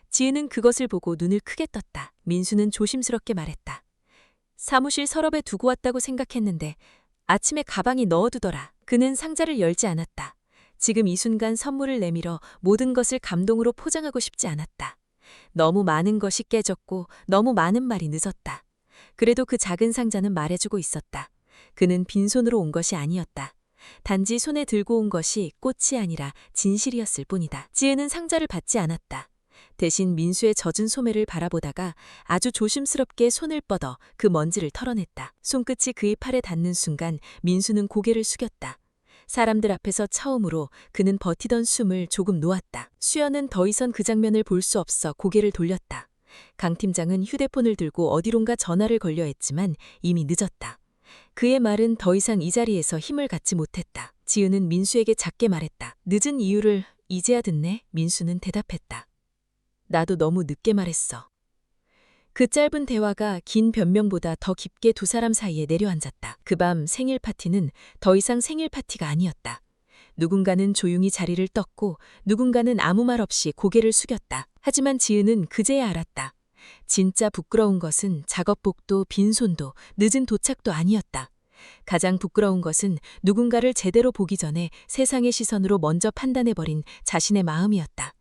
지은은 그것을 보고 눈을 크게 떴다. 민수는 조심스럽게 말했다. 사무실 서랍에 두고 왔다고 생각했는데 아침에 가방에 넣어두더라. 그는 상자를 열지 않았다. 지금 이 순간 선물을 내밀어 모든 것을 감동으로 포장하고 싶지 않았다. 너무 많은 것이 깨졌고 너무 많은 말이 늦었다. 그래도 그 작은 상자는 말해주고 있었다. 그는 빈손으로 온 것이 아니었다. 단지 손에 들고 온 것이 꽃이 아니라 진실이었을 뿐이다. 지은은 상자를 받지 않았다. 대신 민수의 젖은 소매를 바라보다가 아주 조심스럽게 손을 뻗어 그 먼지를 털어냈다. 손끝이 그의 팔에 닿는 순간 민수는 고개를 숙였다. 사람들 앞에서 처음으로 그는 버티던 숨을 조금 놓았다. 수연은 더 이상 그 장면을 볼 수 없어 고개를 돌렸다. 강 팀장은 휴대폰을 들고 어디론가 전화를 걸려 했지만 이미 늦었다. 그의 말은 더 이상 이 자리에서 힘을 갖지 못했다. 지은은 민수에게 작게 말했다. 늦은 이유를 이제야 듣네. 민수는 대답했다. 나도 너무 늦게 말했어. 그 짧은 대화가 긴 변명보다 더 깊게 두 사람 사이에 내려앉았다. 그 밤 생일 파티는 더 이상 생일 파티가 아니었다. 누군가는 조용히 자리를 떴고 누군가는 아무 말 없이 고개를 숙였다. 하지만 지은은 그제야 알았다. 진짜 부끄러운 것은 작업복도 빈손도 늦은 도착도 아니었다. 가장 부끄러운 것은 누군가를 제대로 보기 전에 세상의 시선으로 먼저 판단해버린 자신의 마음이었다.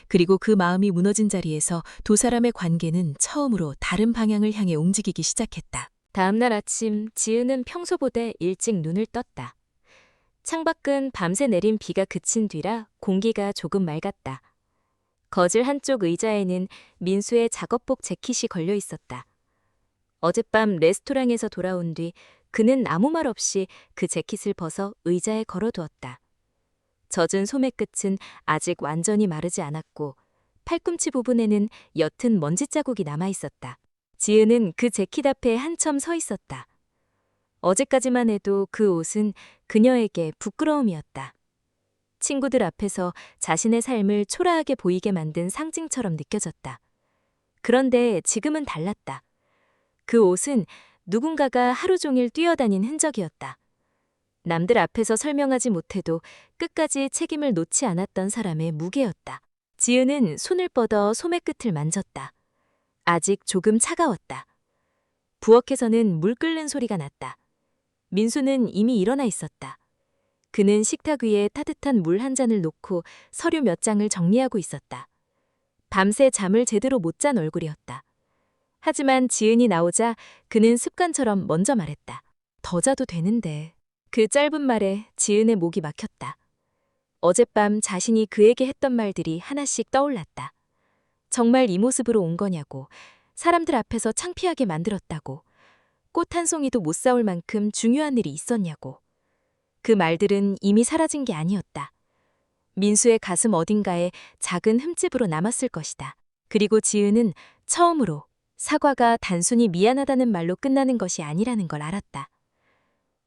그리고 그 마음이 무너진 자리에서 두 사람의 관계는 처음으로 다른 방향을 향해 움직이기 시작했다. 다음 날 아침 지은은 평소보다 일찍 눈을 떴다. 창밖은 밤새 내린 비가 그친 뒤라 공기가 조금 맑았다. 거실 한쪽 의자에는 민수의 작업복 재킷이 걸려 있었다. 어젯밤 레스토랑에서 돌아온 뒤 그는 아무 말 없이 그 재킷을 벗어 의자에 걸어두었다. 젖은 소매 끝은 아직 완전히 마르지 않았고 팔꿈치 부분에는 옅은 먼지 자국이 남아 있었다. 지은은 그 재킷 앞에 한참 서 있었다. 어제까지만 해도 그 옷은 그녀에게 부끄러움이었다. 친구들 앞에서 자신의 삶을 초라하게 보이게 만든 상징처럼 느껴졌다. 그런데 지금은 달랐다. 그 옷은 누군가가 하루 종일 뛰어다닌 흔적이었다. 남들 앞에서 설명하지 못해도 끝까지 책임을 놓지 않았던 사람의 무게였다. 지은은 손을 뻗어 소매 끝을 만졌다. 아직 조금 차가웠다. 부엌에서는 물 끓는 소리가 났다. 민수는 이미 일어나 있었다. 그는 식탁 위에 따뜻한 물 한 잔을 놓고 서류 몇 장을 정리하고 있었다. 밤새 잠을 제대로 못 잔 얼굴이었다. 하지만 지은이 나오자 그는 습관처럼 먼저 말했다. 더 자도 되는데. 그 짧은 말에 지은의 목이 막혔다. 어젯밤 자신이 그에게 했던 말들이 하나씩 떠올랐다. 정말 이 모습으로 온 거냐고, 사람들 앞에서 창피하게 만들었다고, 꽃 한 송이도 못 사올 만큼 중요한 일이 있었냐고. 그 말들은 이미 사라진 게 아니었다. 민수의 가슴 어딘가에 작은 흠집으로 남았을 것이다. 그리고 지은은 처음으로 사과가 단순히 미안하다는 말로 끝나는 것이 아니라는 걸 알았다.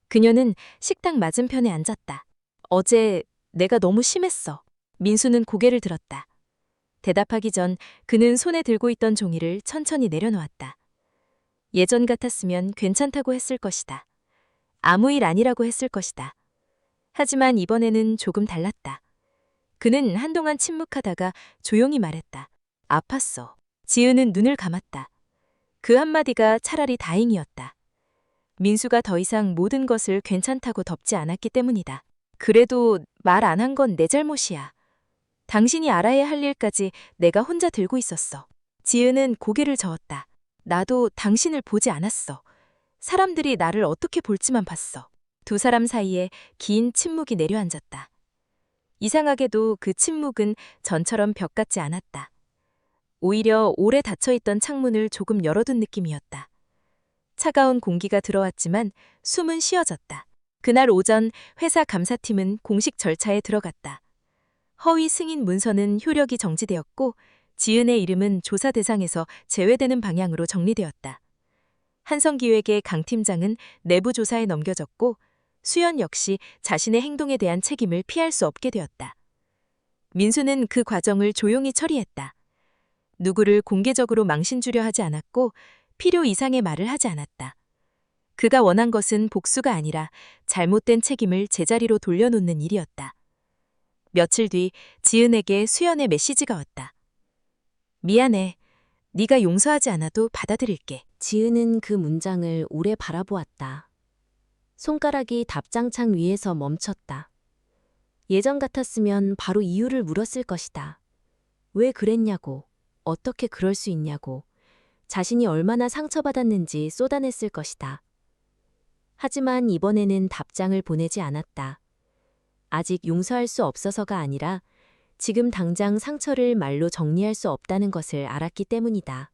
그녀는 식당 맞은편에 앉았다. 어제 내가 너무 심했어. 민수는 고개를 들었다. 대답하기 전 그는 손에 들고 있던 종이를 천천히 내려놓았다. 예전 같았으면 괜찮다고 했을 것이다. 아무 일 아니라고 했을 것이다. 하지만 이번에는 조금 달랐다. 그는 한동안 침묵하다가 조용히 말했다. 아팠어. 지은은 눈을 감았다. 그 한마디가 차라리 다행이었다. 민수가 더 이상 모든 것을 괜찮다고 덮지 않았기 때문이다. 그래도 말 안 한 건 내 잘못이야. 당신이 알아야 할 일까지 내가 혼자 들고 있었어. 지은은 고개를 저었다. 나도 당신을 보지 않았어. 사람들이 나를 어떻게 볼지만 봤어. 두 사람 사이에 긴 침묵이 내려앉았다. 이상하게도 그 침묵은 전처럼 벽 같지 않았다. 오히려 오래 닫혀있던 창문을 조금 열어둔 느낌이었다. 차가운 공기가 들어왔지만 숨은 쉬어졌다. 그날 오전 회사 감사팀은 공식 절차에 들어갔다. 허위 승인 문서는 효력이 정지되었고 지은의 이름은 조사 대상에서 제외되는 방향으로 정리되었다. 한성기획의 강 팀장은 내부 조사에 넘겨졌고 수연 역시 자신의 행동에 대한 책임을 피할 수 없게 되었다. 민수는 그 과정을 조용히 처리했다. 누구를 공개적으로 망신 주려 하지 않았고 필요 이상의 말을 하지 않았다. 그가 원한 것은 복수가 아니라 잘못된 책임을 제자리로 돌려놓는 일이었다. 며칠 뒤 지은에게 수연의 메시지가 왔다. 미안해. 네가 용서하지 않아도 받아들일게. 지은은 그 문장을 오래 바라보았다. 손가락이 답장창 위에서 멈췄다. 예전 같았으면 바로 이유를 물었을 것이다. 왜 그랬냐고, 어떻게 그럴 수 있냐고, 자신이 얼마나 상처받았는지 쏟아냈을 것이다. 하지만 이번에는 답장을 보내지 않았다. 아직 용서할 수 없어서가 아니라 지금 당장 상처를 말로 정리할 수 없다는 것을 알았기 때문이다.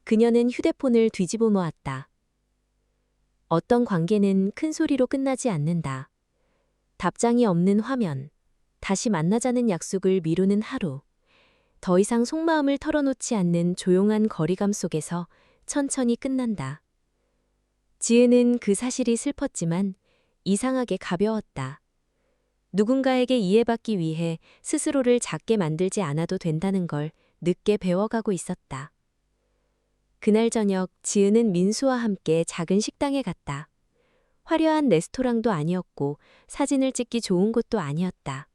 그녀는 휴대폰을 뒤집어 놓았다. 어떤 관계는 큰 소리로 끝나지 않는다. 답장이 없는 화면, 다시 만나자는 약속을 미루는 하루, 더 이상 속마음을 털어놓지 않는 조용한 거리감 속에서 천천히 끝난다. 지은은 그 사실이 슬펐지만 이상하게 가벼웠다. 누군가에게 이해받기 위해 스스로를 작게 만들지 않아도 된다는 걸 늦게 배워가고 있었다. 그날 저녁 지은은 민수와 함께 작은 식당에 갔다. 화려한 레스토랑도 아니었고 사진을 찍기 좋은 곳도 아니었다.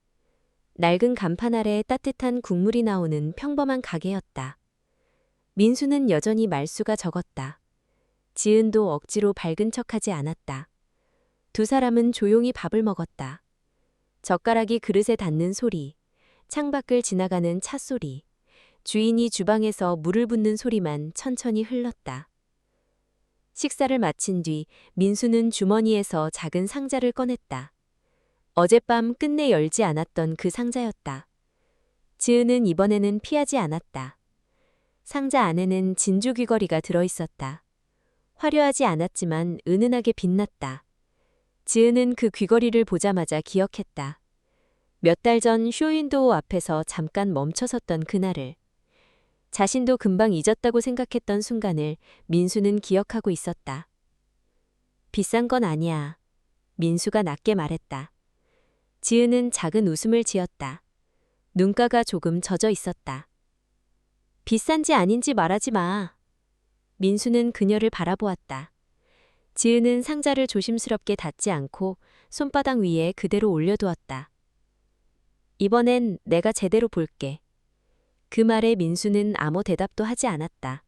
낡은 간판 아래 따뜻한 국물이 나오는 평범한 가게였다. 민수는 여전히 말수가 적었다. 지은도 억지로 밝은 척하지 않았다. 두 사람은 조용히 밥을 먹었다. 젓가락이 그릇에 닿는 소리, 창밖을 지나가는 차 소리, 주인이 주방에서 물을 붓는 소리만 천천히 흘렀다. 식사를 마친 뒤 민수는 주머니에서 작은 상자를 꺼냈다. 어젯밤 끝내 열지 않았던 그 상자였다. 지은은 이번에는 피하지 않았다. 상자 안에는 진주 귀걸이가 들어있었다. 화려하지 않았지만 은은하게 빛났다. 지은은 그 귀걸이를 보자마자 기억했다. 몇 달 전 쇼윈도우 앞에서 잠깐 멈춰섰던 그날을. 자신도 금방 잊었다고 생각했던 순간을 민수는 기억하고 있었다. 비싼 건 아니야. 민수가 낮게 말했다. 지은은 작은 웃음을 지었다. 눈가가 조금 젖어 있었다. 비싼지 아닌지 말하지 마. 민수는 그녀를 바라보았다. 지은은 상자를 조심스럽게 닫지 않고 손바닥 위에 그대로 올려두었다. 이번엔 내가 제대로 볼게. 그 말에 민수는 아무 대답도 하지 않았다.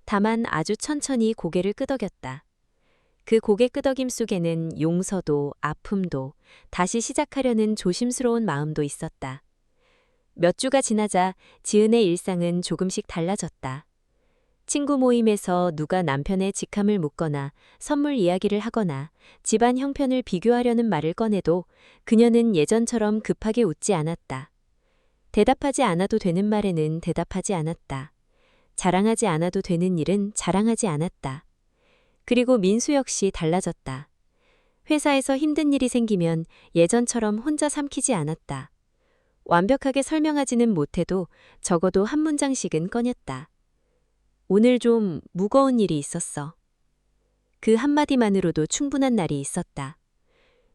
다만 아주 천천히 고개를 끄덕였다. 그 고개 끄덕임 속에는 용서도 아픔도 다시 시작하려는 조심스러운 마음도 있었다. 몇 주가 지나자 지은의 일상은 조금씩 달라졌다. 친구 모임에서 누가 남편의 직함을 묻거나 선물 이야기를 하거나 집안 형편을 비교하려는 말을 꺼내도 그녀는 예전처럼 급하게 웃지 않았다. 대답하지 않아도 되는 말에는 대답하지 않았다. 자랑하지 않아도 되는 일은 자랑하지 않았다. 그리고 민수 역시 달라졌다. 회사에서 힘든 일이 생기면 예전처럼 혼자 삼키지 않았다. 완벽하게 설명하지는 못해도 적어도 한 문장씩은 꺼냈다. 오늘 좀 무거운 일이 있었어. 그 한마디만으로도 충분한 날이 있었다.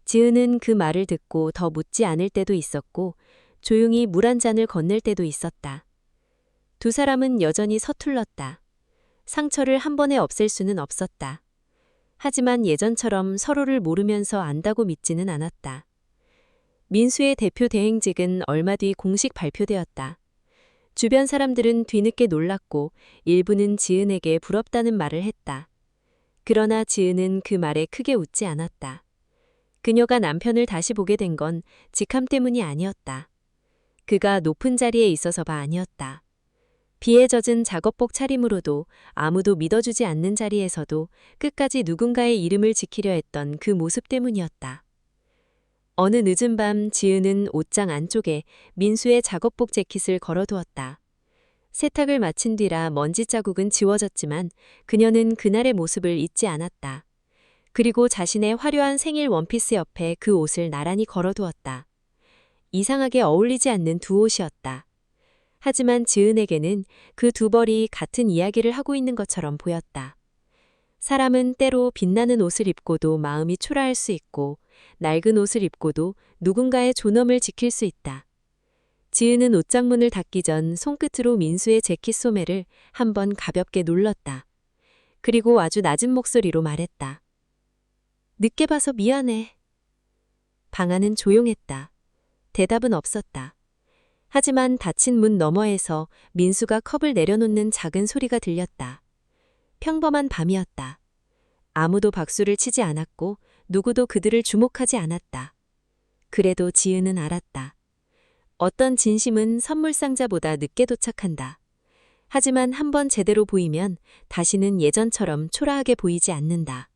지은은 그 말을 듣고 더 묻지 않을 때도 있었고 조용히 물 한 잔을 건넬 때도 있었다. 두 사람은 여전히 서툴렀다. 상처를 한 번에 없앨 수는 없었다. 하지만 예전처럼 서로를 모르면서 안다고 믿지는 않았다. 민수의 대표 대행직은 얼마 뒤 공식 발표되었다. 주변 사람들은 뒤늦게 놀랐고 일부는 지은에게 부럽다는 말을 했다. 그러나 지은은 그 말에 크게 웃지 않았다. 그녀가 남편을 다시 보게 된 건 직함 때문이 아니었다. 그가 높은 자리에 있어서가 아니었다. 비에 젖은 작업복 차림으로도 아무도 믿어주지 않는 자리에서도 끝까지 누군가의 이름을 지키려 했던 그 모습 때문이었다. 어느 늦은 밤 지은은 옷장 안쪽에 민수의 작업복 재킷을 걸어두었다. 세탁을 마친 뒤라 먼지 자국은 지워졌지만 그녀는 그날의 모습을 잊지 않았다. 그리고 자신의 화려한 생일 원피스 옆에 그 옷을 나란히 걸어두었다. 이상하게 어울리지 않는 두 옷이었다. 하지만 지은에게는 그 두 벌이 같은 이야기를 하고 있는 것처럼 보였다. 사람은 때로 빛나는 옷을 입고도 마음이 초라할 수 있고 낡은 옷을 입고도 누군가의 존엄을 지킬 수 있다. 지은은 옷장문을 닫기 전 손끝으로 민수의 재킷 소매를 한번 가볍게 눌렀다. 그리고 아주 낮은 목소리로 말했다. 늦게 봐서 미안해. 방 안은 조용했다. 대답은 없었다. 하지만 닫힌 문 너머에서 민수가 컵을 내려놓는 작은 소리가 들렸다. 평범한 밤이었다. 아무도 박수를 치지 않았고 누구도 그들을 주목하지 않았다. 그래도 지은은 알았다. 어떤 진심은 선물 상자보다 늦게 도착한다. 하지만 한번 제대로 보이면 다시는 예전처럼 초라하게 보이지 않는다.